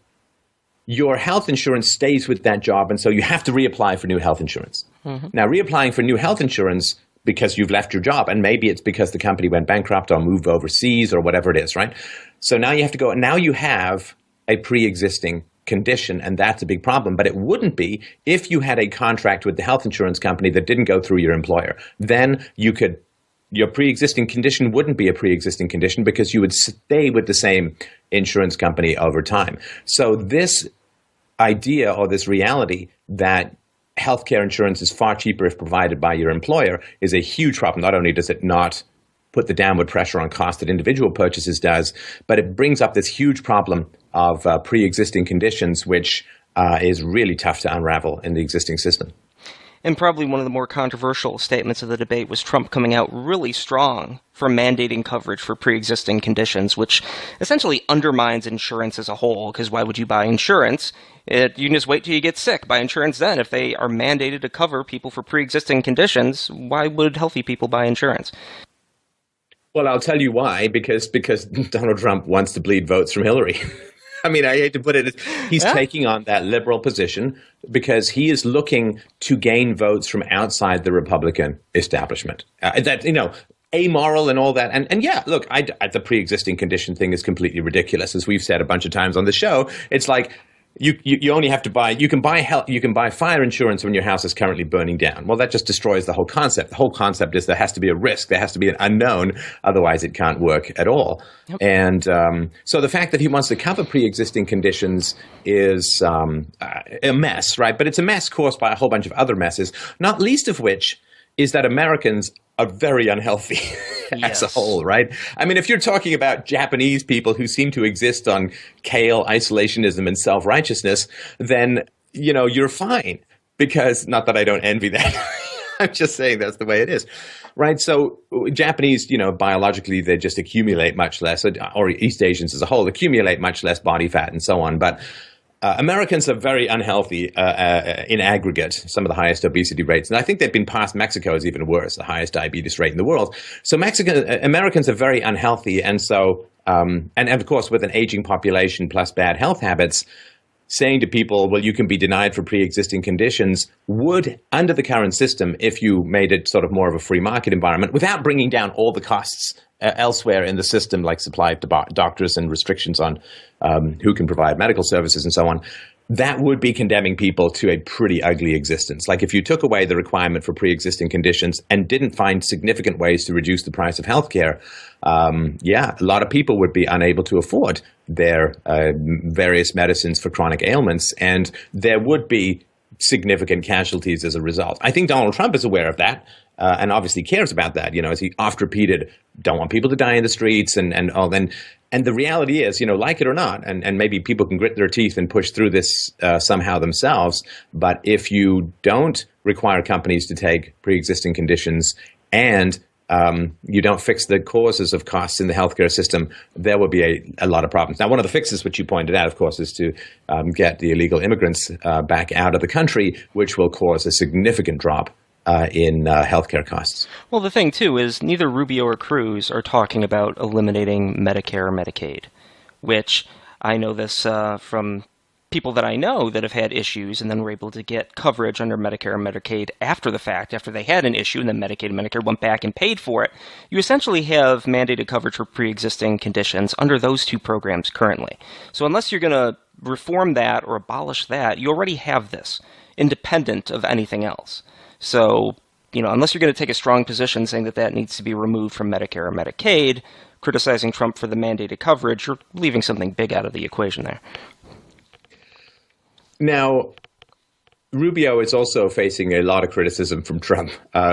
your health insurance stays with that job, and so you have to reapply for new health insurance. Mm-hmm. Now, reapplying for new health insurance because you've left your job, and maybe it's because the company went bankrupt or moved overseas or whatever it is, right? So now you have to go, and now you have a pre-existing condition, and that's a big problem. But it wouldn't be if you had a contract with the health insurance company that didn't go through your employer. Then you could your pre-existing condition wouldn't be a pre-existing condition because you would stay with the same insurance company over time. So this idea or this reality that healthcare insurance is far cheaper if provided by your employer is a huge problem. Not only does it not put the downward pressure on cost that individual purchases does, but it brings up this huge problem of pre-existing conditions, which is really tough to unravel in the existing system. And probably one of the more controversial statements of the debate was Trump coming out really strong for mandating coverage for pre-existing conditions, which essentially undermines insurance as a whole, because why would you buy insurance? You can just wait till you get sick. Buy insurance then. If they are mandated to cover people for pre-existing conditions, why would healthy people buy insurance? Well, I'll tell you why, because Donald Trump wants to bleed votes from Hillary. I mean, I hate to put it, he's taking on that liberal position because he is looking to gain votes from outside the Republican establishment. Amoral and all that. And yeah, look, the pre-existing condition thing is completely ridiculous. As we've said a bunch of times on the show, it's like you only have to buy, you can buy fire insurance when your house is currently burning down. Well, that just destroys the whole concept. The whole concept is there has to be a risk. There has to be an unknown. Otherwise, it can't work at all. Okay. And so the fact that he wants to cover pre-existing conditions is a mess, right? But it's a mess caused by a whole bunch of other messes, not least of which is that Americans are very unhealthy as a whole, right? I mean, if you're talking about Japanese people who seem to exist on kale, isolationism, and self-righteousness, then, you're fine. Because, not that I don't envy that. I'm just saying that's the way it is, right? So Japanese, biologically, they just accumulate much less, or East Asians as a whole accumulate much less body fat and so on. But Americans are very unhealthy in aggregate, some of the highest obesity rates. And I think they've been past Mexico is even worse, the highest diabetes rate in the world. So Americans are very unhealthy. And so, and of course, with an aging population plus bad health habits, saying to people, well, you can be denied for pre-existing conditions would, under the current system, if you made it sort of more of a free market environment, without bringing down all the costs elsewhere in the system, like supply to doctors and restrictions on who can provide medical services and so on, that would be condemning people to a pretty ugly existence. Like if you took away the requirement for pre-existing conditions and didn't find significant ways to reduce the price of healthcare, a lot of people would be unable to afford their various medicines for chronic ailments, and there would be significant casualties as a result. I think Donald Trump is aware of that. And obviously cares about that, as he oft repeated, don't want people to die in the streets and all. And the reality is, like it or not, and maybe people can grit their teeth and push through this somehow themselves. But if you don't require companies to take pre-existing conditions and you don't fix the causes of costs in the healthcare system, there will be a lot of problems. Now, one of the fixes, which you pointed out, of course, is to get the illegal immigrants back out of the country, which will cause a significant drop in healthcare costs. Well, the thing, too, is neither Rubio or Cruz are talking about eliminating Medicare or Medicaid, which I know this from people that I know that have had issues and then were able to get coverage under Medicare and Medicaid after the fact, after they had an issue, and then Medicaid and Medicare went back and paid for it. You essentially have mandated coverage for pre-existing conditions under those two programs currently. So unless you're going to reform that or abolish that, you already have this, independent of anything else. So, unless you're going to take a strong position saying that needs to be removed from Medicare or Medicaid, criticizing Trump for the mandated coverage, you're leaving something big out of the equation there. Now, Rubio is also facing a lot of criticism from Trump.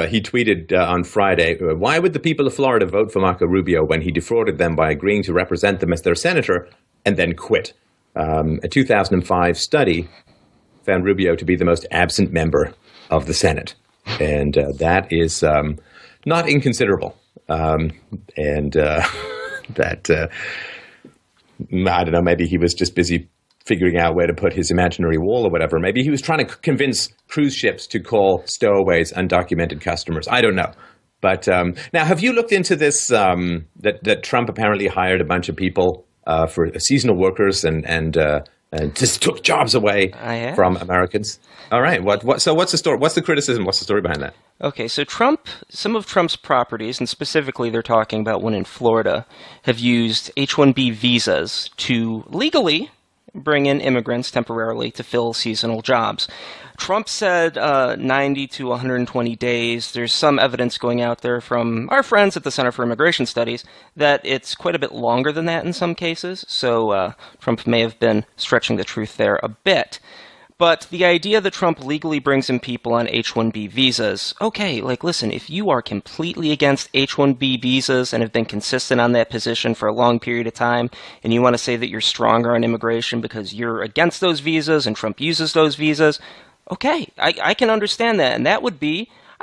He tweeted on Friday, why would the people of Florida vote for Marco Rubio when he defrauded them by agreeing to represent them as their senator and then quit? A 2005 study found Rubio to be the most absent member of the Senate. And that is not inconsiderable. I don't know, maybe he was just busy figuring out where to put his imaginary wall or whatever. Maybe he was trying to convince cruise ships to call stowaways undocumented customers. I don't know. But now, have you looked into this, that Trump apparently hired a bunch of people for seasonal workers and just took jobs away from Americans? All right. So what's the story? What's the criticism? What's the story behind that? Okay, so some of Trump's properties, and specifically they're talking about one in Florida, have used H-1B visas to legally bring in immigrants temporarily to fill seasonal jobs. Trump said 90 to 120 days. There's some evidence going out there from our friends at the Center for Immigration Studies that it's quite a bit longer than that in some cases. So Trump may have been stretching the truth there a bit. But the idea that Trump legally brings in people on H-1B visas, okay, like, listen, if you are completely against H-1B visas and have been consistent on that position for a long period of time, and you want to say that you're stronger on immigration because you're against those visas and Trump uses those visas, okay, I can understand that. And I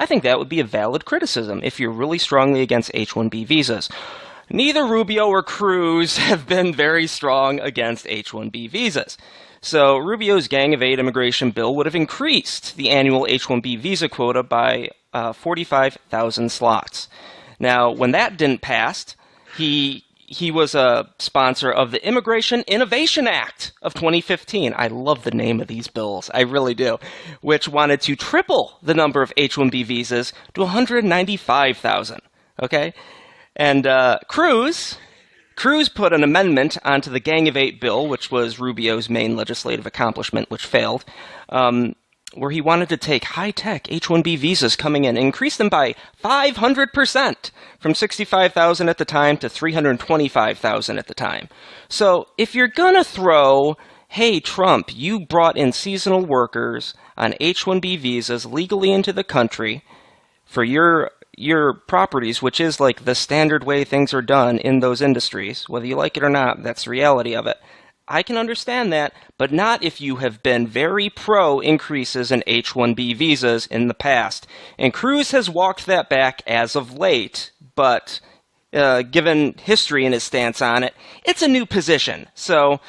think that would be a valid criticism if you're really strongly against H-1B visas. Neither Rubio or Cruz have been very strong against H-1B visas. So Rubio's Gang of Eight immigration bill would have increased the annual H-1B visa quota by 45,000 slots. Now, when that didn't pass, he was a sponsor of the Immigration Innovation Act of 2015. I love the name of these bills. I really do. Which wanted to triple the number of H-1B visas to 195,000. Okay? And Cruz put an amendment onto the Gang of Eight bill, which was Rubio's main legislative accomplishment, which failed, where he wanted to take high-tech H-1B visas coming in and increase them by 500%, from 65,000 at the time to 325,000 at the time. So if you're going to throw, hey, Trump, you brought in seasonal workers on H-1B visas legally into the country for your properties, which is like the standard way things are done in those industries, whether you like it or not, that's the reality of it. I can understand that, but not if you have been very pro increases in H-1B visas in the past. And Cruz has walked that back as of late, but given history and his stance on it, it's a new position. So,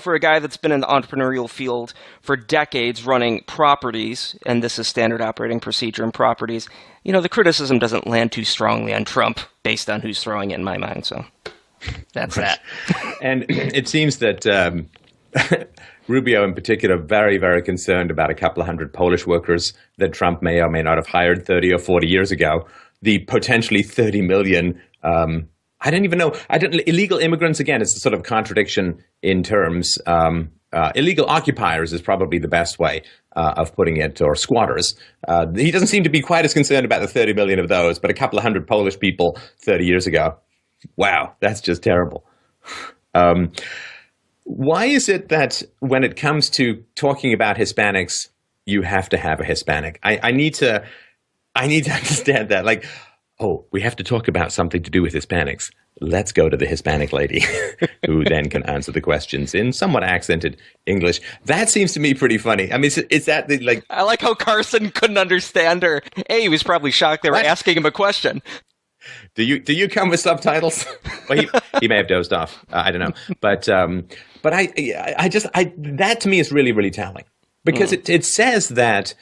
for a guy that's been in the entrepreneurial field for decades running properties, and this is standard operating procedure in properties, the criticism doesn't land too strongly on Trump based on who's throwing it in my mind. So that's that. And it seems that Rubio in particular very, very concerned about a couple of hundred Polish workers that Trump may or may not have hired 30 or 40 years ago. The potentially 30 million I don't even know. Illegal immigrants, again, it's a sort of contradiction in terms. Illegal occupiers is probably the best way of putting it, or squatters. He doesn't seem to be quite as concerned about the 30 million of those, but a couple of hundred Polish people 30 years ago. Wow, that's just terrible. Why is it that when it comes to talking about Hispanics, you have to have a Hispanic? I need to understand that. Like, oh, we have to talk about something to do with Hispanics. Let's go to the Hispanic lady who then can answer the questions in somewhat accented English. That seems to me pretty funny. I mean, is that the, like... I like how Carson couldn't understand her. He was probably shocked they were asking him a question. Do you come with subtitles? Well, he may have dozed off. I don't know. But that to me is really, really telling. Because it says that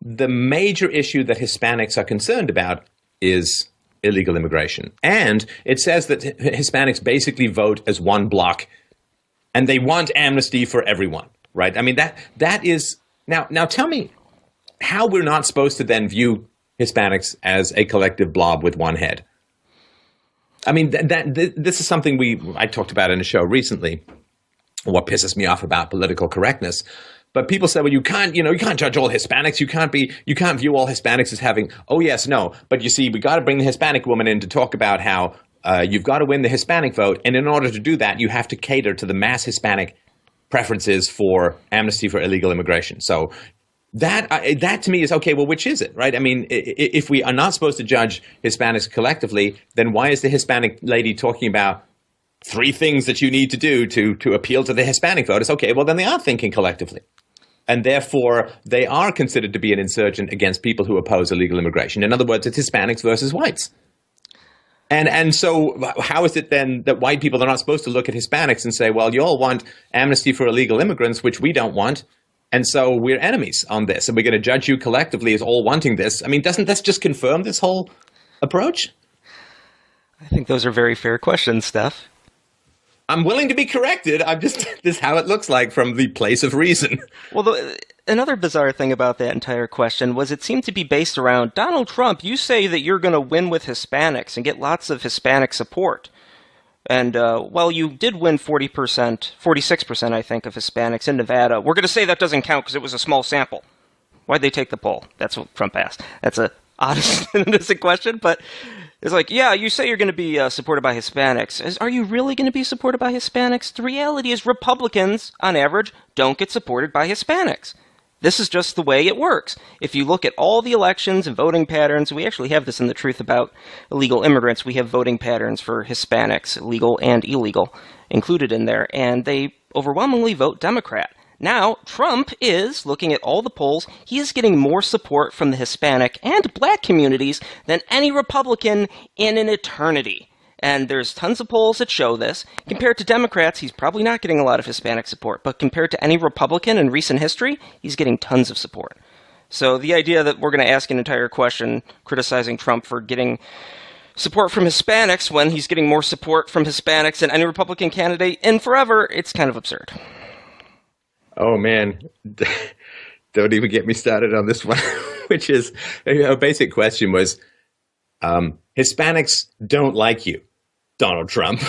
the major issue that Hispanics are concerned about is illegal immigration. And it says that Hispanics basically vote as one bloc, and they want amnesty for everyone, right? I mean, that is... Now tell me how we're not supposed to then view Hispanics as a collective blob with one head. I mean, this is something I talked about in a show recently, what pisses me off about political correctness. But people say, well, you can't judge all Hispanics. You can't view all Hispanics as having, oh, yes, no. But you see, we got to bring the Hispanic woman in to talk about how you've got to win the Hispanic vote. And in order to do that, you have to cater to the mass Hispanic preferences for amnesty for illegal immigration. So that to me is, okay, well, which is it, right? I mean, if we are not supposed to judge Hispanics collectively, then why is the Hispanic lady talking about 3 things that you need to do to appeal to the Hispanic voters? Okay, well, then they are thinking collectively. And therefore, they are considered to be an insurgent against people who oppose illegal immigration. In other words, it's Hispanics versus whites. And so how is it then that white people are not supposed to look at Hispanics and say, well, you all want amnesty for illegal immigrants, which we don't want, and so we're enemies on this, and we're going to judge you collectively as all wanting this? I mean, doesn't this just confirm this whole approach? I think those are very fair questions, Steph. I'm willing to be corrected. This is how it looks like from the place of reason. Well, another bizarre thing about that entire question was it seemed to be based around, Donald Trump, you say that you're going to win with Hispanics and get lots of Hispanic support. And while you did win 40%, 46%, I think, of Hispanics in Nevada, we're going to say that doesn't count because it was a small sample. Why'd they take the poll? That's what Trump asked. That's a honest and innocent question, but it's like, yeah, you say you're going to be supported by Hispanics. Are you really going to be supported by Hispanics? The reality is Republicans, on average, don't get supported by Hispanics. This is just the way it works. If you look at all the elections and voting patterns, we actually have this in The Truth About Illegal Immigrants. We have voting patterns for Hispanics, legal and illegal, included in there, and they overwhelmingly vote Democrat. Now, Trump is, looking at all the polls, he is getting more support from the Hispanic and black communities than any Republican in an eternity. And there's tons of polls that show this. Compared to Democrats, he's probably not getting a lot of Hispanic support, but compared to any Republican in recent history, he's getting tons of support. So the idea that we're going to ask an entire question criticizing Trump for getting support from Hispanics when he's getting more support from Hispanics than any Republican candidate in forever, it's kind of absurd. Oh, man. Don't even get me started on this one, which is, a basic question was, Hispanics don't like you, Donald Trump,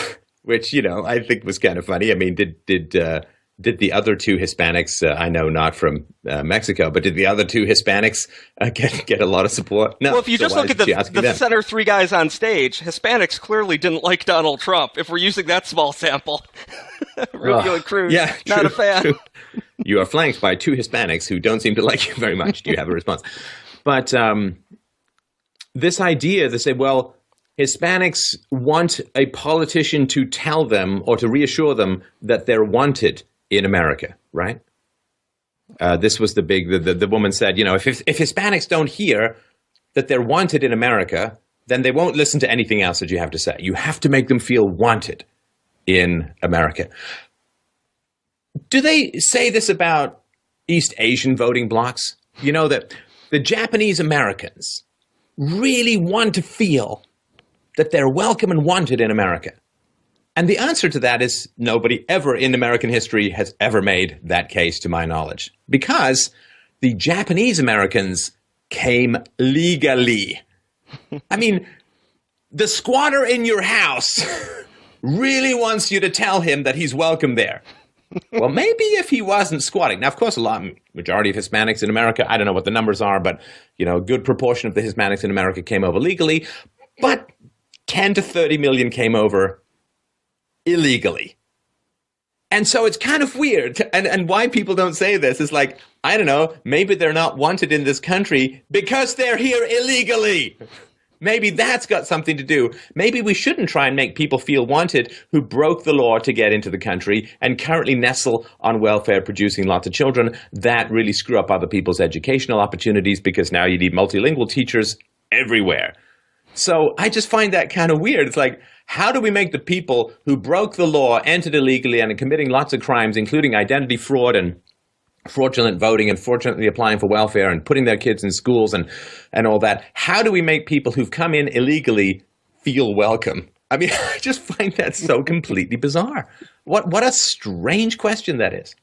which, I think was kind of funny. I mean, did the other two Hispanics, I know not from Mexico, but did the other two Hispanics get a lot of support? No. Well, if you just look at the center three guys on stage, Hispanics clearly didn't like Donald Trump, if we're using that small sample. Rubio and Cruz, yeah, not true, a fan. True. You are flanked by two Hispanics who don't seem to like you very much. Do you have a response? But this idea, they say, well, Hispanics want a politician to tell them or to reassure them that they're wanted in America, right? This was the woman said, if Hispanics don't hear that they're wanted in America, then they won't listen to anything else that you have to say. You have to make them feel wanted in America. Do they say this about East Asian voting blocs? That the Japanese Americans really want to feel that they're welcome and wanted in America. And the answer to that is nobody ever in American history has ever made that case, to my knowledge, because the Japanese Americans came legally. I mean, the squatter in your house really wants you to tell him that he's welcome there. Well, maybe if he wasn't squatting. Now, of course, majority of Hispanics in America, I don't know what the numbers are, but, a good proportion of the Hispanics in America came over legally, but 10 to 30 million came over illegally. And so it's kind of weird. And why people don't say this is like, I don't know, maybe they're not wanted in this country because they're here illegally. Maybe that's got something to do. Maybe we shouldn't try and make people feel wanted who broke the law to get into the country and currently nestle on welfare, producing lots of children that really screw up other people's educational opportunities because now you need multilingual teachers everywhere. So I just find that kind of weird. It's like, how do we make the people who broke the law, entered illegally, and are committing lots of crimes, including identity fraud and fraudulent voting and fraudulently applying for welfare and putting their kids in schools and all that. How do we make people who've come in illegally feel welcome? I mean, I just find that so completely bizarre. What a strange question that is.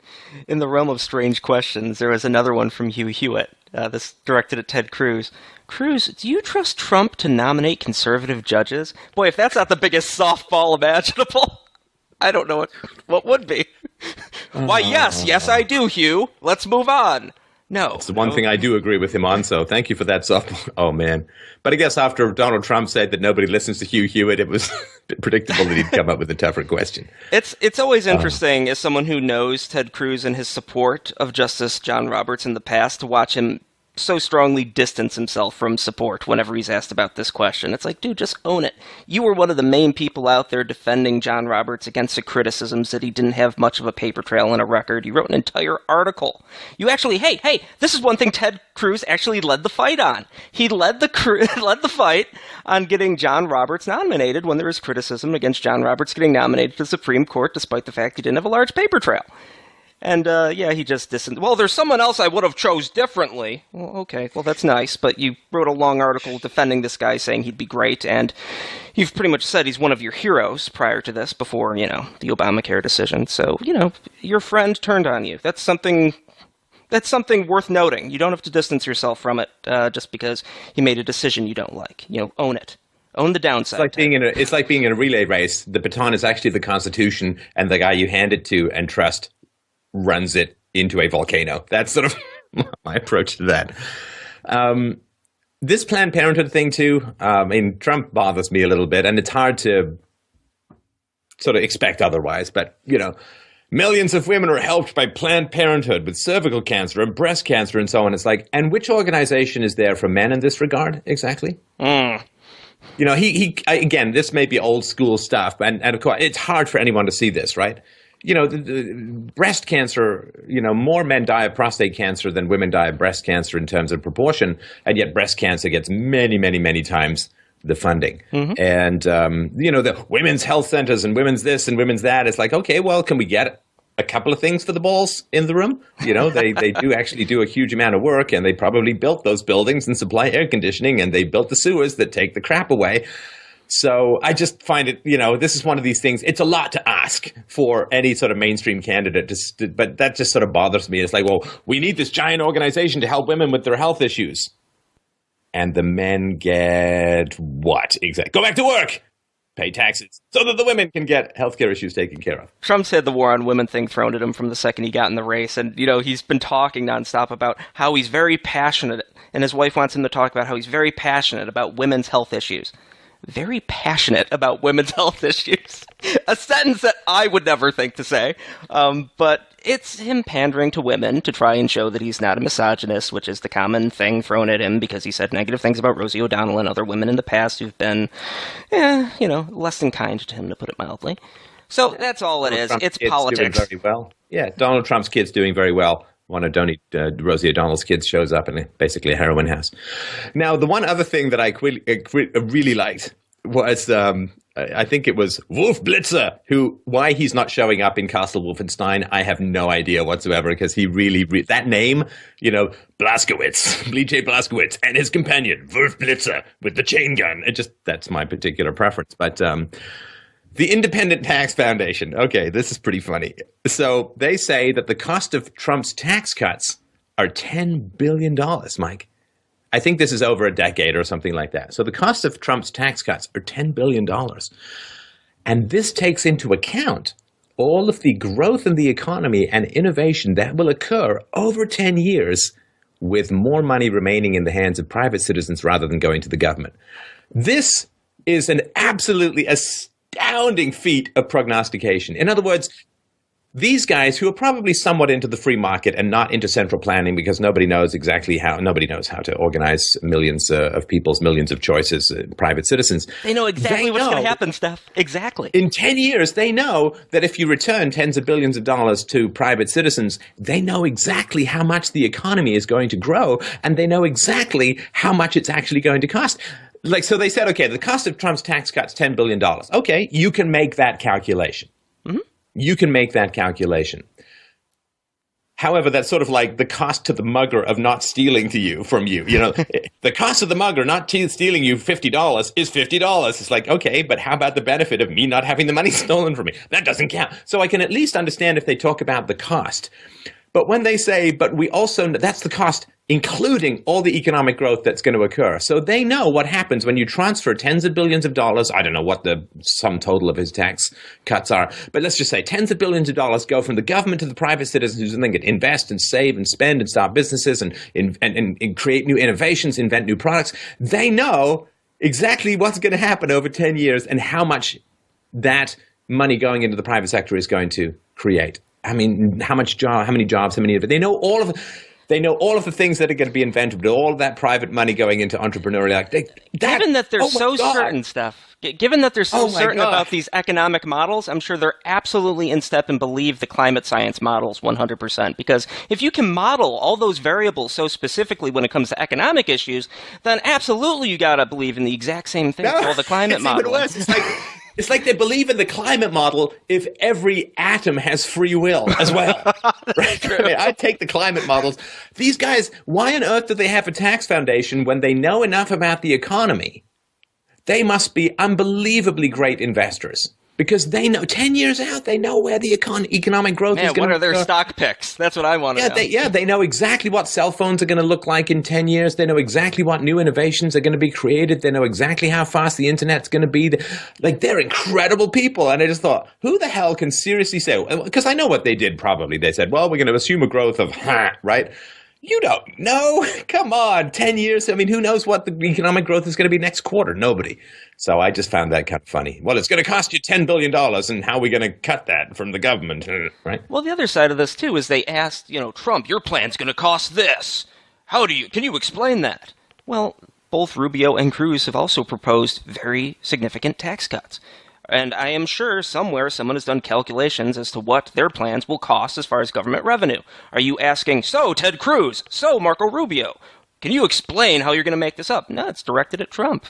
In the realm of strange questions, there was another one from Hugh Hewitt, this directed at Ted Cruz. Cruz, do you trust Trump to nominate conservative judges? Boy, if that's not the biggest softball imaginable, I don't know what would be. Why, yes, I do, Hugh. Let's move on. No. It's the one thing I do agree with him on, so thank you for that softball. Oh, man. But I guess after Donald Trump said that nobody listens to Hugh Hewitt, it was predictable that he'd come up with a tougher question. It's always interesting, as someone who knows Ted Cruz and his support of Justice John Roberts in the past, to watch him so strongly distance himself from support whenever he's asked about this question. It's like, dude, just own it. You were one of the main people out there defending John Roberts against the criticisms that he didn't have much of a paper trail and a record. You wrote an entire article. You actually, hey, this is one thing Ted Cruz actually led the fight on. He led the fight on getting John Roberts nominated when there was criticism against John Roberts getting nominated to the Supreme Court, despite the fact he didn't have a large paper trail. And, he just didn't. Well, there's someone else I would have chose differently. Well, okay, well, that's nice, but you wrote a long article defending this guy, saying he'd be great, and you've pretty much said he's one of your heroes prior to this, before, the Obamacare decision. So, your friend turned on you. That's something worth noting. You don't have to distance yourself from it just because he made a decision you don't like. Own it. Own the It's downside like tax. it's like being in a relay race. The baton is actually the Constitution, and the guy you hand it to and trust runs it into a volcano. That's sort of my approach to that. This Planned Parenthood thing too. I mean, Trump bothers me a little bit, and it's hard to sort of expect otherwise. But millions of women are helped by Planned Parenthood with cervical cancer and breast cancer and so on. It's like, and which organization is there for men in this regard exactly? He again, this may be old school stuff, and of course, it's hard for anyone to see this, right? The breast cancer, more men die of prostate cancer than women die of breast cancer in terms of proportion, and yet breast cancer gets many, many, many times the funding. And, the women's health centers and women's this and women's that. It's like, okay, well, can we get a couple of things for the balls in the room? They do actually do a huge amount of work, and they probably built those buildings and supply air conditioning, and they built the sewers that take the crap away. So I just find it, this is one of these things. It's a lot to ask for any sort of mainstream candidate, but that just sort of bothers me. It's like, well, we need this giant organization to help women with their health issues. And the men get what exactly? Go back to work, pay taxes, so that the women can get healthcare issues taken care of. Trump's had the war on women thing thrown at him from the second he got in the race. And, he's been talking nonstop about how he's very passionate, and his wife wants him to talk about how he's very passionate about women's health issues. Very passionate about women's health issues. A sentence that I would never think to say. But it's him pandering to women to try and show that he's not a misogynist, which is the common thing thrown at him because he said negative things about Rosie O'Donnell and other women in the past who've been, less than kind to him, to put it mildly. So that's all it is. Trump's It's kid's politics. Doing very well. Yeah, Donald Trump's kid's doing very well. One of Rosie O'Donnell's kids shows up in basically a heroin house. Now, the one other thing that I really liked was, I think it was Wolf Blitzer, why he's not showing up in Castle Wolfenstein, I have no idea whatsoever, because he really, that name, Blazkowicz, Lee J. Blazkowicz, and his companion, Wolf Blitzer, with the chain gun. That's my particular preference. But the Independent Tax Foundation. Okay, this is pretty funny. So they say that the cost of Trump's tax cuts are $10 billion, Mike. I think this is over a decade or something like that. So the cost of Trump's tax cuts are $10 billion. And this takes into account all of the growth in the economy and innovation that will occur over 10 years with more money remaining in the hands of private citizens rather than going to the government. This is an absolutely astounding feat of prognostication. In other words, these guys who are probably somewhat into the free market and not into central planning because nobody knows how to organize millions of people's millions of choices, private citizens. They know exactly what's going to happen, Steph. Exactly. In 10 years, they know that if you return tens of billions of dollars to private citizens, they know exactly how much the economy is going to grow, and they know exactly how much it's actually going to cost. So they said, okay, the cost of Trump's tax cuts, $10 billion. Okay, you can make that calculation. You can make that calculation. However, that's sort of like the cost to the mugger of not stealing from you. The cost of the mugger not stealing you $50 is $50. It's like, okay, but how about the benefit of me not having the money stolen from me? That doesn't count. So I can at least understand if they talk about the cost. But when they say, but we also, that's the cost, including all the economic growth that's going to occur. So they know what happens when you transfer tens of billions of dollars. I don't know what the sum total of his tax cuts are, but let's just say tens of billions of dollars go from the government to the private citizens, and then can invest and save and spend and start businesses and create new innovations, invent new products. They know exactly what's going to happen over 10 years and how much that money going into the private sector is going to create. I mean, how many jobs, how many of it. They know all of the things that are going to be invented, with all of that private money going into entrepreneurial. Given that they're so certain, Steph, given that they're so certain about these economic models, I'm sure they're absolutely in step and believe the climate science models 100%. Because if you can model all those variables so specifically when it comes to economic issues, then absolutely you got to believe in the exact same thing for all the climate models. It's like they believe in the climate model if every atom has free will as well. Right? I mean, I take the climate models. These guys, why on earth do they have a tax foundation when they know enough about the economy? They must be unbelievably great investors. because they know 10 years out, they know where the economic growth is Man, going what to are their stock picks? That's what I want to know. They know exactly what cell phones are going to look like in 10 years. They know exactly what new innovations are going to be created. They know exactly how fast the internet's going to be. Like, they're incredible people. And I just thought, who the hell can seriously say, because I know what they did probably. They said, well, we're going to assume a growth of, right? You don't know. Come on, 10 years. I mean, who knows what the economic growth is going to be next quarter? Nobody. So I just found that kind of funny. Well, it's going to cost you $10 billion, and how are we going to cut that from the government, right? Well, the other side of this, too, is they asked, Trump, your plan's going to cost this. Can you explain that? Well, both Rubio and Cruz have also proposed very significant tax cuts. And I am sure somewhere someone has done calculations as to what their plans will cost as far as government revenue. Are you asking, so Ted Cruz, so Marco Rubio, can you explain how you're going to make this up? No, it's directed at Trump.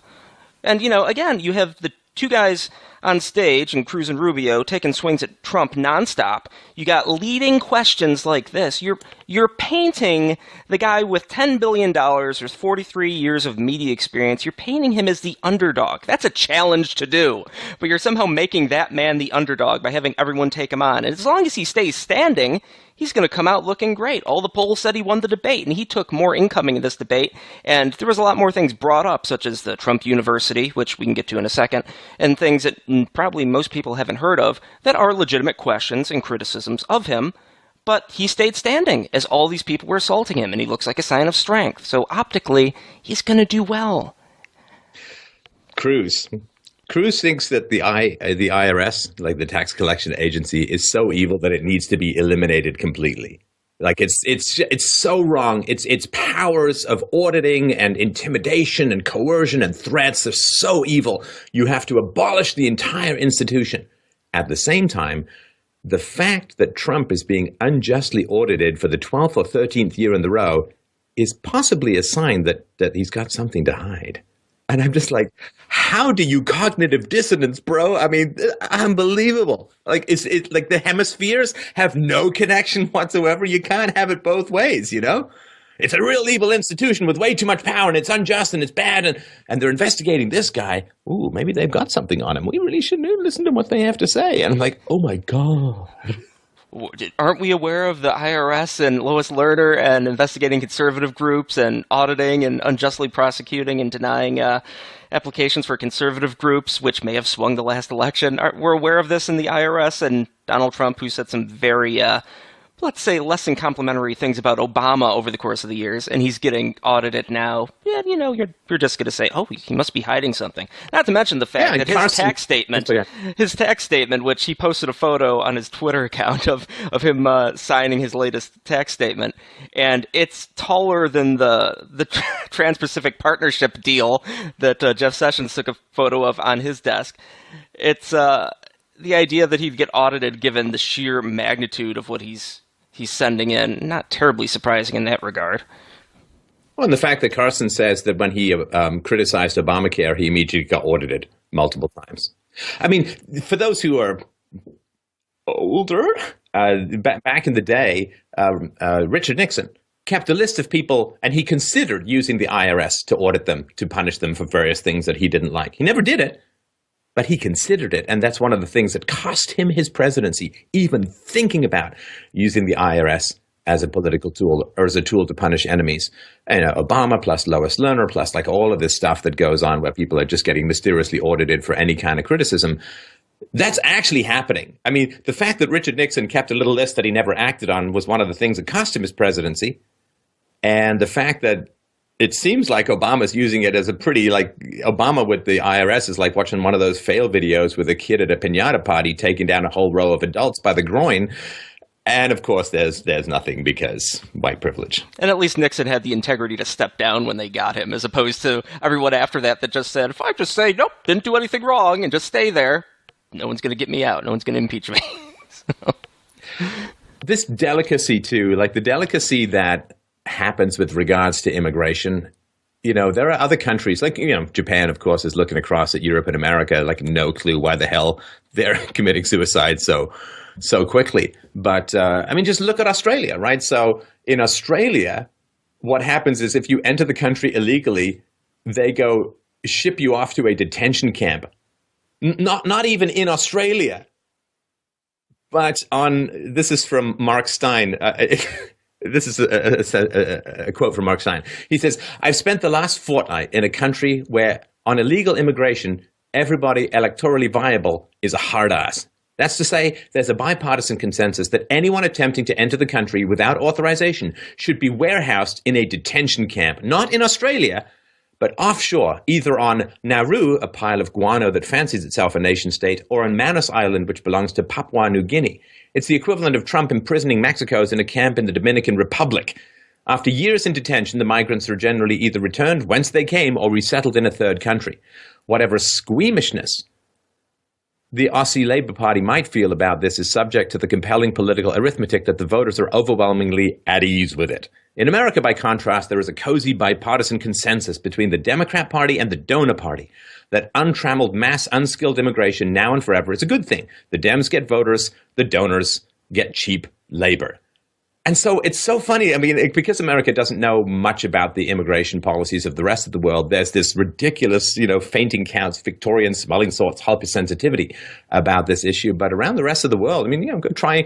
And, again, you have the two guys on stage, and Cruz and Rubio, taking swings at Trump nonstop. You got leading questions like this. You're painting the guy with $10 billion, or 43 years of media experience, you're painting him as the underdog. That's a challenge to do. But you're somehow making that man the underdog by having everyone take him on. And as long as he stays standing, he's going to come out looking great. All the polls said he won the debate, and he took more incoming in this debate. And there was a lot more things brought up, such as the Trump University, which we can get to in a second, and things that probably most people haven't heard of that are legitimate questions and criticisms of him. But he stayed standing as all these people were assaulting him, and he looks like a sign of strength. So optically, he's going to do well. Cruz thinks that the IRS, like the tax collection agency, is so evil that it needs to be eliminated completely. Like it's so wrong. Its powers of auditing and intimidation and coercion and threats are so evil. You have to abolish the entire institution. At the same time, the fact that Trump is being unjustly audited for the 12th or 13th year in a row is possibly a sign that he's got something to hide. And I'm just like, how do you cognitive dissonance, bro? I mean, unbelievable. Like, it's like the hemispheres have no connection whatsoever. You can't have it both ways, you know? It's a real evil institution with way too much power, and it's unjust, and it's bad, and they're investigating this guy. Ooh, maybe they've got something on him. We really should listen to what they have to say. And I'm like, oh my God. Aren't we aware of the IRS and Lois Lerner and investigating conservative groups and auditing and unjustly prosecuting and denying applications for conservative groups, which may have swung the last election? We're aware of this in the IRS, and Donald Trump, who said some very, let's say, less than complimentary things about Obama over the course of the years, and he's getting audited now. Yeah, you're just going to say, oh, he must be hiding something. Not to mention the fact that his tax statement, which he posted a photo on his Twitter account of him signing his latest tax statement, and it's taller than the Trans-Pacific Partnership deal that Jeff Sessions took a photo of on his desk. It's the idea that he'd get audited given the sheer magnitude of what he's sending in, not terribly surprising in that regard. Well, and the fact that Carson says that when he criticized Obamacare, he immediately got audited multiple times. I mean, for those who are older, back in the day, Richard Nixon kept a list of people, and he considered using the IRS to audit them, to punish them for various things that he didn't like. He never did it, but he considered it, and that's one of the things that cost him his presidency, even thinking about using the IRS as a political tool or as a tool to punish enemies. And Obama plus Lois Lerner plus like all of this stuff that goes on where people are just getting mysteriously audited for any kind of criticism. That's actually happening. I mean, the fact that Richard Nixon kept a little list that he never acted on was one of the things that cost him his presidency. And the fact that it seems like Obama's using it as a pretty, like, Obama with the IRS is like watching one of those fail videos with a kid at a piñata party taking down a whole row of adults by the groin. And, of course, there's nothing because white privilege. And at least Nixon had the integrity to step down when they got him, as opposed to everyone after that just said, if I just say, nope, didn't do anything wrong, and just stay there, no one's going to get me out. No one's going to impeach me. So. This delicacy, too, like the delicacy that happens with regards to immigration, there are other countries like, Japan, of course, is looking across at Europe and America, like no clue why the hell they're committing suicide so quickly. But, just look at Australia, right? So in Australia, what happens is if you enter the country illegally, they go ship you off to a detention camp Not even in Australia. But this is from Mark Stein. This is a quote from Mark Stein. He says, "I've spent the last fortnight in a country where on illegal immigration, everybody electorally viable is a hard ass. That's to say, there's a bipartisan consensus that anyone attempting to enter the country without authorization should be warehoused in a detention camp, not in Australia, but offshore, either on Nauru, a pile of guano that fancies itself a nation state, or on Manus Island, which belongs to Papua New Guinea. It's the equivalent of Trump imprisoning Mexicans in a camp in the Dominican Republic. After years in detention, the migrants are generally either returned whence they came or resettled in a third country. Whatever squeamishness the Aussie Labour Party might feel about this is subject to the compelling political arithmetic that the voters are overwhelmingly at ease with it. In America, by contrast, there is a cozy bipartisan consensus between the Democrat Party and the donor party that untrammeled mass unskilled immigration now and forever is a good thing. The Dems get voters, the donors get cheap labor. And so it's so funny. I mean, because America doesn't know much about the immigration policies of the rest of the world, there's this ridiculous, fainting counts, Victorian smelling salts, hypersensitivity about this issue. But around the rest of the world, I mean, try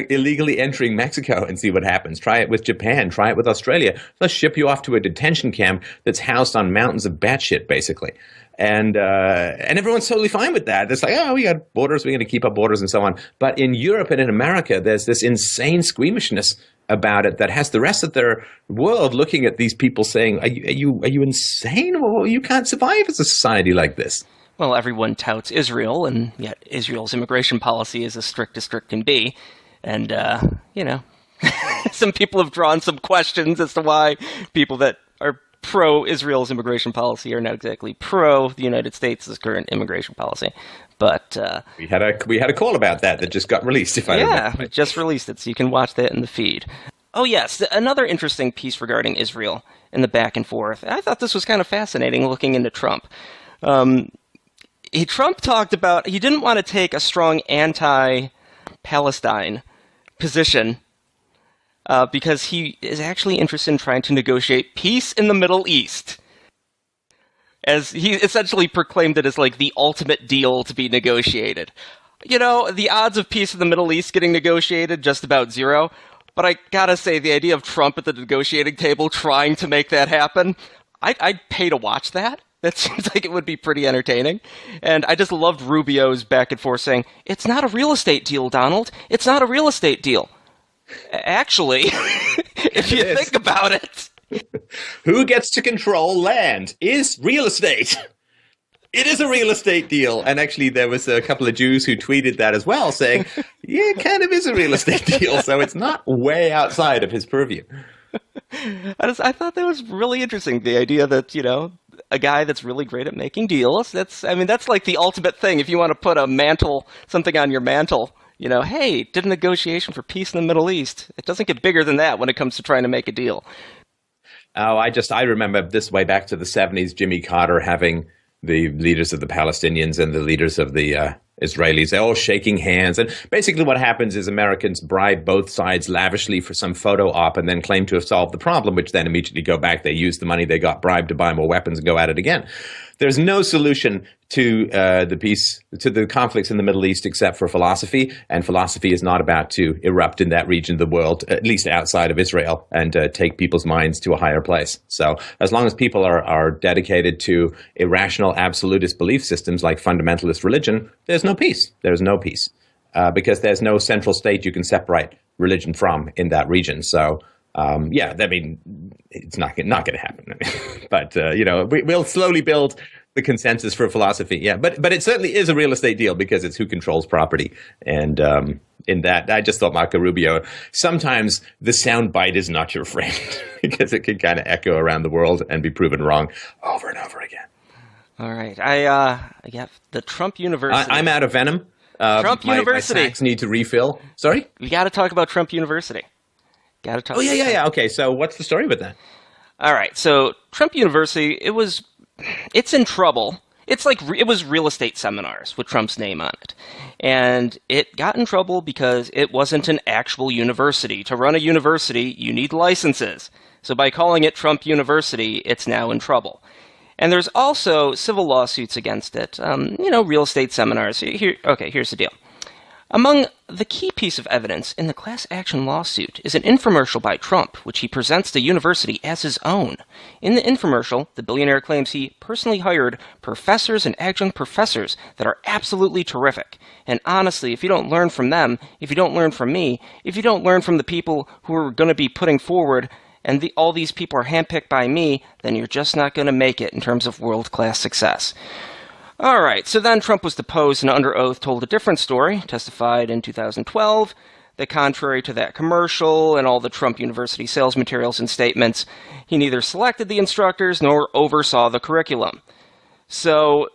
illegally entering Mexico and see what happens. Try it with Japan. Try it with Australia. Let's ship you off to a detention camp that's housed on mountains of batshit, basically. And everyone's totally fine with that. It's like, oh, we got borders, we're going to keep our borders and so on. But in Europe and in America, there's this insane squeamishness about it that has the rest of their world looking at these people saying, are you insane? Well, you can't survive as a society like this. Well, everyone touts Israel, and yet Israel's immigration policy is as strict can be. And, some people have drawn some questions as to why people that are pro-Israel's immigration policy are not exactly pro the United States' current immigration policy. But we had a call about that just got released, if I remember. Yeah, just released it, so you can watch that in the feed. Oh, yes, another interesting piece regarding Israel and the back and forth. I thought this was kind of fascinating looking into Trump. Trump talked about he didn't want to take a strong anti-Palestine position because he is actually interested in trying to negotiate peace in the Middle East. As he essentially proclaimed it as like the ultimate deal to be negotiated. The odds of peace in the Middle East getting negotiated, just about zero. But I gotta say, the idea of Trump at the negotiating table trying to make that happen, I'd pay to watch that. That seems like it would be pretty entertaining. And I just loved Rubio's back and forth saying, it's not a real estate deal, Donald. It's not a real estate deal. Actually, if you think about it. Who gets to control land is real estate. It is a real estate deal. And actually, there was a couple of Jews who tweeted that as well, saying, yeah, it kind of is a real estate deal. So it's not way outside of his purview. I thought that was really interesting. The idea that, a guy that's really great at making deals, that's like the ultimate thing. If you want to put something on your mantle, hey, did a negotiation for peace in the Middle East. It doesn't get bigger than that when it comes to trying to make a deal. Oh, I remember this way back to the 70s, Jimmy Carter having the leaders of the Palestinians and the leaders of the Israelis, they're all shaking hands. And basically what happens is Americans bribe both sides lavishly for some photo op and then claim to have solved the problem, which then immediately go back. They use the money they got bribed to buy more weapons and go at it again. There's no solution to the conflicts in the Middle East except for philosophy, and philosophy is not about to erupt in that region of the world, at least outside of Israel, and take people's minds to a higher place. So as long as people are dedicated to irrational absolutist belief systems like fundamentalist religion, there's no peace. There's no peace because there's no central state you can separate religion from in that region. So it's not going to happen. But we'll slowly build the consensus for philosophy. Yeah, but it certainly is a real estate deal because it's who controls property. And in that, I just thought Marco Rubio, sometimes the soundbite is not your friend because it can kind of echo around the world and be proven wrong over and over again. All right, I the Trump University. I'm out of venom. Trump University. My sacks need to refill. Sorry, we got to talk about Trump University. Oh, yeah. Okay, so what's the story with that? All right, so Trump University, it's in trouble. It's like it was real estate seminars with Trump's name on it. And it got in trouble because it wasn't an actual university. To run a university, you need licenses. So by calling it Trump University, it's now in trouble. And there's also civil lawsuits against it. Real estate seminars. Here's the deal. Among the key piece of evidence in the class action lawsuit is an infomercial by Trump, which he presents the university as his own. In the infomercial, the billionaire claims he personally hired professors and adjunct professors that are absolutely terrific. And honestly, if you don't learn from them, if you don't learn from me, if you don't learn from the people who are going to be putting forward, and all these people are handpicked by me, then you're just not going to make it in terms of world-class success. All right, so then Trump was deposed and under oath told a different story, testified in 2012, that contrary to that commercial and all the Trump University sales materials and statements, he neither selected the instructors nor oversaw the curriculum. So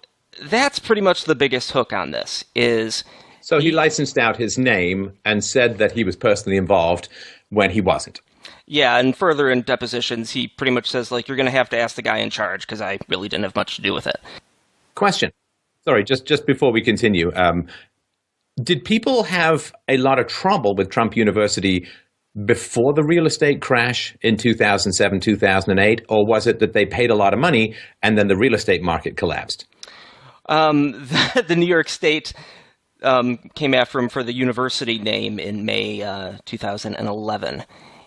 that's pretty much the biggest hook on this, is... So he licensed out his name and said that he was personally involved when he wasn't. Yeah, and further in depositions, he pretty much says, you're going to have to ask the guy in charge, because I really didn't have much to do with it. Question. Sorry, just before we continue, did people have a lot of trouble with Trump University before the real estate crash in 2007, 2008, or was it that they paid a lot of money and then the real estate market collapsed? The New York State came after him for the university name in May 2011.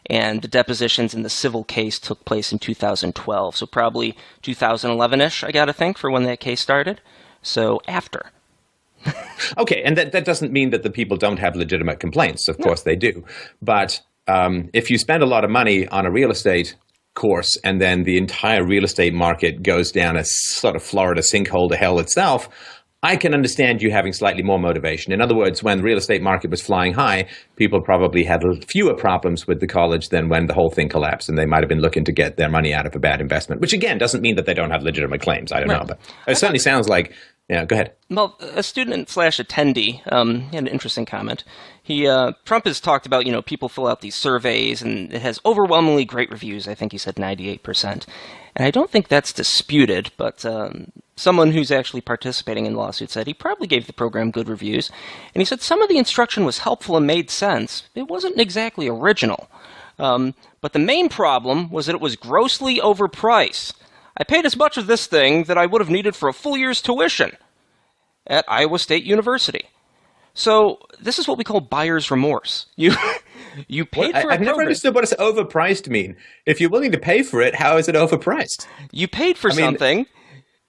And the depositions in the civil case took place in 2012. So probably 2011-ish, I got to think, for when that case started. So after. Okay, and that doesn't mean that the people don't have legitimate complaints. Of course they do. But if you spend a lot of money on a real estate course and then the entire real estate market goes down a sort of Florida sinkhole to hell itself, I can understand you having slightly more motivation. In other words, when the real estate market was flying high, people probably had fewer problems with the college than when the whole thing collapsed, and they might have been looking to get their money out of a bad investment, which again doesn't mean that they don't have legitimate claims. I don't know, but it certainly sounds like, go ahead. Well, a student/attendee had an interesting comment. Trump has talked about, people fill out these surveys, and it has overwhelmingly great reviews. I think he said 98%. And I don't think that's disputed, but someone who's actually participating in the lawsuit said he probably gave the program good reviews. And he said some of the instruction was helpful and made sense. It wasn't exactly original. But the main problem was that it was grossly overpriced. I paid as much of this thing that I would have needed for a full year's tuition at Iowa State University. So this is what we call buyer's remorse. You paid for a I've never understood what does overpriced mean. If you're willing to pay for it, how is it overpriced? You paid for something,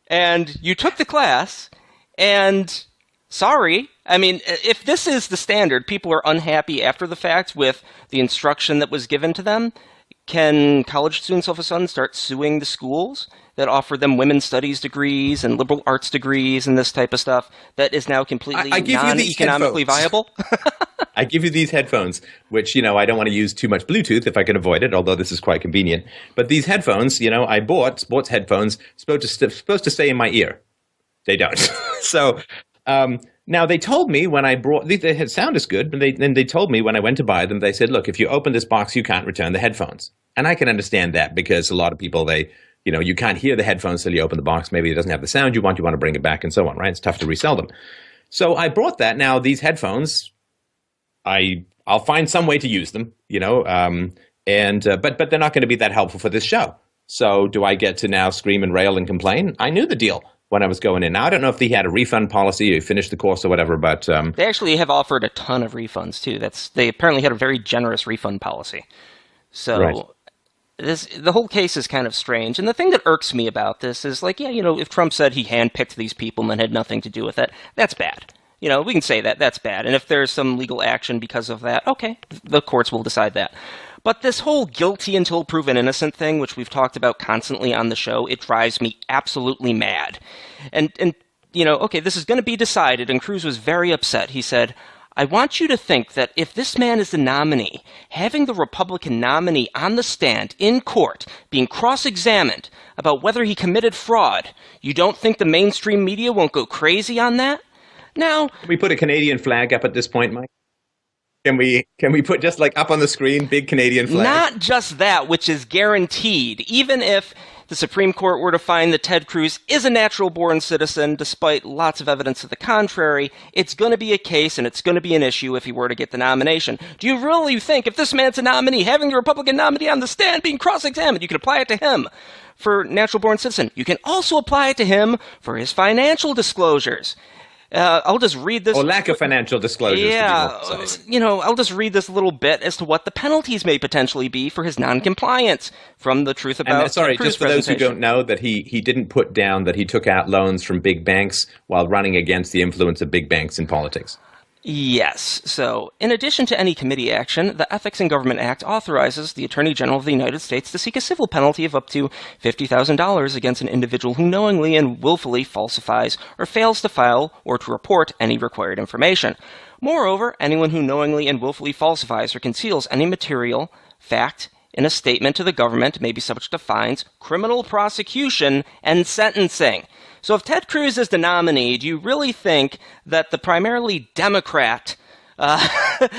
and you took the class, and sorry. If this is the standard, people are unhappy after the fact with the instruction that was given to them. Can college students all of a sudden start suing the schools that offer them women's studies degrees and liberal arts degrees and this type of stuff that is now completely non-economically viable? I give you these headphones, which, I don't want to use too much Bluetooth if I can avoid it, although this is quite convenient. But these headphones, I bought sports headphones supposed to stay in my ear. They don't. So now they told me when I brought the sound is good, but they told me when I went to buy them, they said, look, if you open this box, you can't return the headphones. And I can understand that because a lot of people, you can't hear the headphones till you open the box. Maybe it doesn't have the sound you want to bring it back and so on, right? It's tough to resell them. So I brought that. Now these headphones, I'll find some way to use them, but they're not going to be that helpful for this show. So do I get to now scream and rail and complain? I knew the deal when I was going in. Now, I don't know if they had a refund policy or finished the course or whatever, but... They actually have offered a ton of refunds, too. They apparently had a very generous refund policy. So right. The whole case is kind of strange. And the thing that irks me about this is, if Trump said he handpicked these people and then had nothing to do with it, that's bad. We can say that. That's bad. And if there's some legal action because of that, okay, the courts will decide that. But this whole guilty until proven innocent thing, which we've talked about constantly on the show, it drives me absolutely mad. And okay, this is going to be decided, and Cruz was very upset. He said, I want you to think that if this man is the nominee, having the Republican nominee on the stand in court, being cross-examined about whether he committed fraud, you don't think the mainstream media won't go crazy on that? Now, can we put a Canadian flag up at this point, Mike? Can we put just like up on the screen, big Canadian flag? Not just that, which is guaranteed. Even if the Supreme Court were to find that Ted Cruz is a natural-born citizen, despite lots of evidence to the contrary, it's going to be a case and it's going to be an issue if he were to get the nomination. Do you really think if this man's a nominee, having the Republican nominee on the stand being cross-examined, you could apply it to him for natural-born citizen? You can also apply it to him for his financial disclosures. I'll just read this. Or lack of financial disclosures. Yeah, I'll just read this little bit as to what the penalties may potentially be for his non-compliance from the Truth About sorry, Cruz just for those who don't know, that he didn't put down that he took out loans from big banks while running against the influence of big banks in politics. Yes. So, in addition to any committee action, the Ethics in Government Act authorizes the Attorney General of the United States to seek a civil penalty of up to $50,000 against an individual who knowingly and willfully falsifies or fails to file or to report any required information. Moreover, anyone who knowingly and willfully falsifies or conceals any material, fact, in a statement to the government may be subject to fines, criminal prosecution, and sentencing. So if Ted Cruz is the nominee, do you really think that the primarily Democrat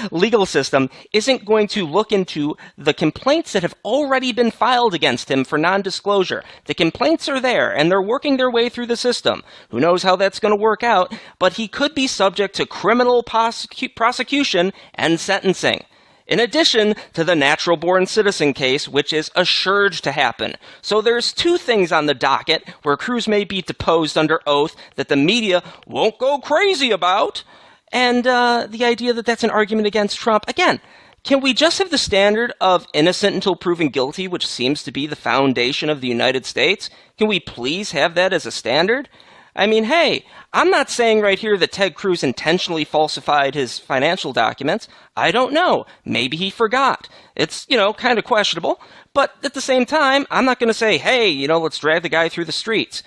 legal system isn't going to look into the complaints that have already been filed against him for non-disclosure? The complaints are there, and they're working their way through the system. Who knows how that's going to work out, but he could be subject to criminal prosecution and sentencing. In addition to the natural-born citizen case, which is assured to happen. So there's two things on the docket where Cruz may be deposed under oath that the media won't go crazy about, and the idea that that's an argument against Trump. Again, can we just have the standard of innocent until proven guilty, which seems to be the foundation of the United States? Can we please have that as a standard? I mean, hey, I'm not saying right here that Ted Cruz intentionally falsified his financial documents. I don't know. Maybe he forgot. It's, kind of questionable. But at the same time, I'm not going to say, hey, let's drag the guy through the streets.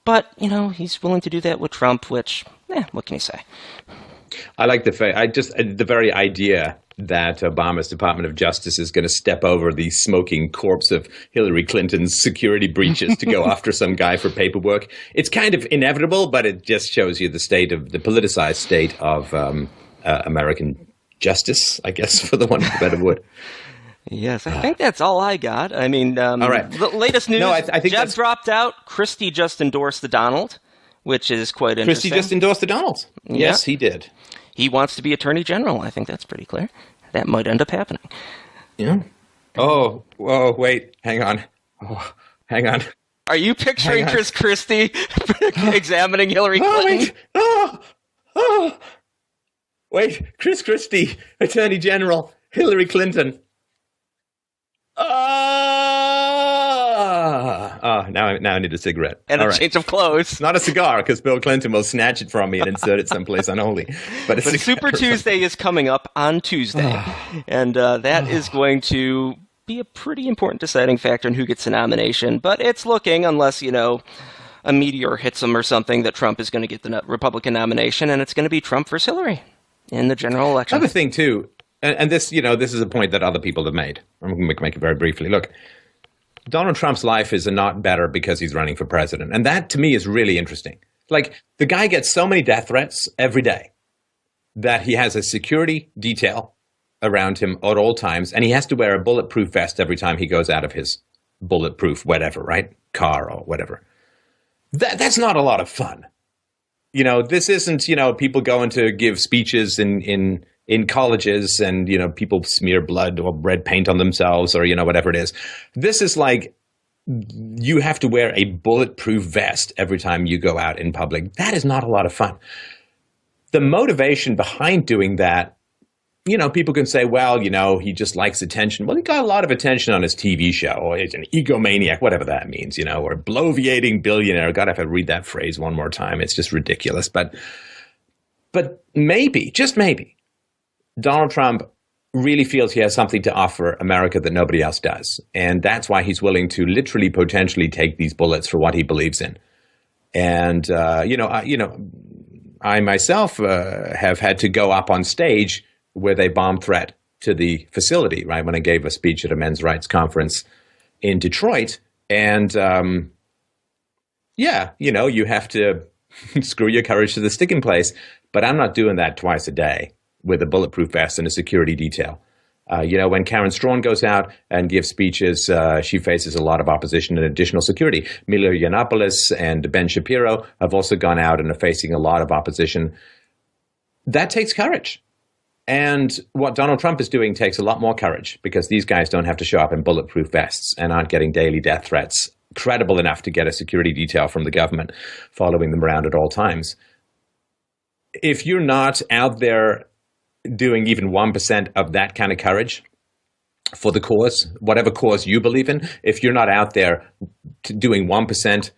But, he's willing to do that with Trump, which, what can you say? I like the very idea that Obama's Department of Justice is going to step over the smoking corpse of Hillary Clinton's security breaches to go after some guy for paperwork. It's kind of inevitable, but it just shows you the politicized state of American justice, I guess, for the want of a better word. Yes, I think that's all I got. I mean, all right. The latest news, no, I think Jeb dropped out. Christie just endorsed the Donald, which is quite interesting. Christie just endorsed the Donald. Yes, he did. He wants to be Attorney General. I think that's pretty clear. That might end up happening. Yeah. Oh, whoa, wait. Hang on. Oh, hang on. Are you picturing Chris Christie examining Hillary Clinton? Wait. Chris Christie, Attorney General, Hillary Clinton. Now I need a cigarette. And a change of clothes. Not a cigar, because Bill Clinton will snatch it from me and insert it someplace unholy. But Super Tuesday is coming up on Tuesday. And that is going to be a pretty important deciding factor in who gets the nomination. But it's looking, unless, a meteor hits him or something, that Trump is going to get the Republican nomination, and it's going to be Trump versus Hillary in the general election. Another thing, too, and this, this is a point that other people have made. I'm going to make it very briefly. Look, Donald Trump's life is not better because he's running for president. And that, to me, is really interesting. Like, the guy gets so many death threats every day that he has a security detail around him at all times, and he has to wear a bulletproof vest every time he goes out of his bulletproof whatever, right? Car or whatever. That's not a lot of fun. This isn't, people going to give speeches in colleges and, people smear blood or red paint on themselves or, whatever it is. This is like you have to wear a bulletproof vest every time you go out in public. That is not a lot of fun. The motivation behind doing that, people can say, well, he just likes attention. Well, he got a lot of attention on his TV show, or he's an egomaniac, whatever that means, or a bloviating billionaire. God, if I read that phrase one more time, it's just ridiculous. But maybe, just maybe, Donald Trump really feels he has something to offer America that nobody else does. And that's why he's willing to literally potentially take these bullets for what he believes in. And, I myself have had to go up on stage with a bomb threat to the facility, right, when I gave a speech at a men's rights conference in Detroit. And, you have to screw your courage to the sticking place. But I'm not doing that twice a day with a bulletproof vest and a security detail. When Karen Strawn goes out and gives speeches, she faces a lot of opposition and additional security. Milo Yiannopoulos and Ben Shapiro have also gone out and are facing a lot of opposition. That takes courage. And what Donald Trump is doing takes a lot more courage, because these guys don't have to show up in bulletproof vests and aren't getting daily death threats credible enough to get a security detail from the government following them around at all times. If you're not out there doing even 1% of that kind of courage for the cause, whatever cause you believe in, if you're not out there doing 1%,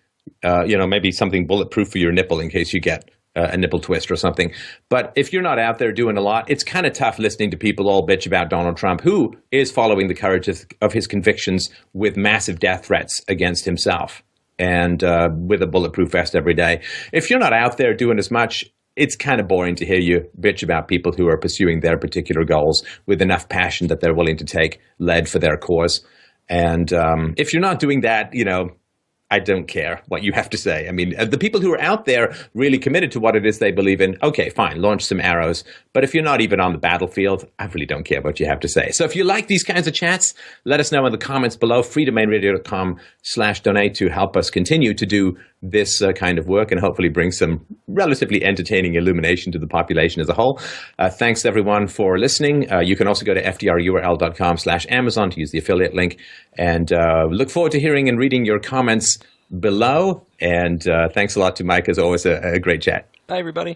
maybe something bulletproof for your nipple in case you get a nipple twist or something. But if you're not out there doing a lot, it's kind of tough listening to people all bitch about Donald Trump, who is following the courage of his convictions with massive death threats against himself and with a bulletproof vest every day. If you're not out there doing as much, it's kind of boring to hear you bitch about people who are pursuing their particular goals with enough passion that they're willing to take lead for their cause. And if you're not doing that, I don't care what you have to say. I mean, the people who are out there really committed to what it is they believe in, okay, fine, launch some arrows. But if you're not even on the battlefield, I really don't care what you have to say. So if you like these kinds of chats, let us know in the comments below, freedomainradio.com/donate to help us continue to do this kind of work and hopefully bring some relatively entertaining illumination to the population as a whole. Thanks, everyone, for listening. You can also go to fdrurl.com/Amazon to use the affiliate link. And look forward to hearing and reading your comments below. And thanks a lot to Mike. As always, a great chat. Bye, everybody.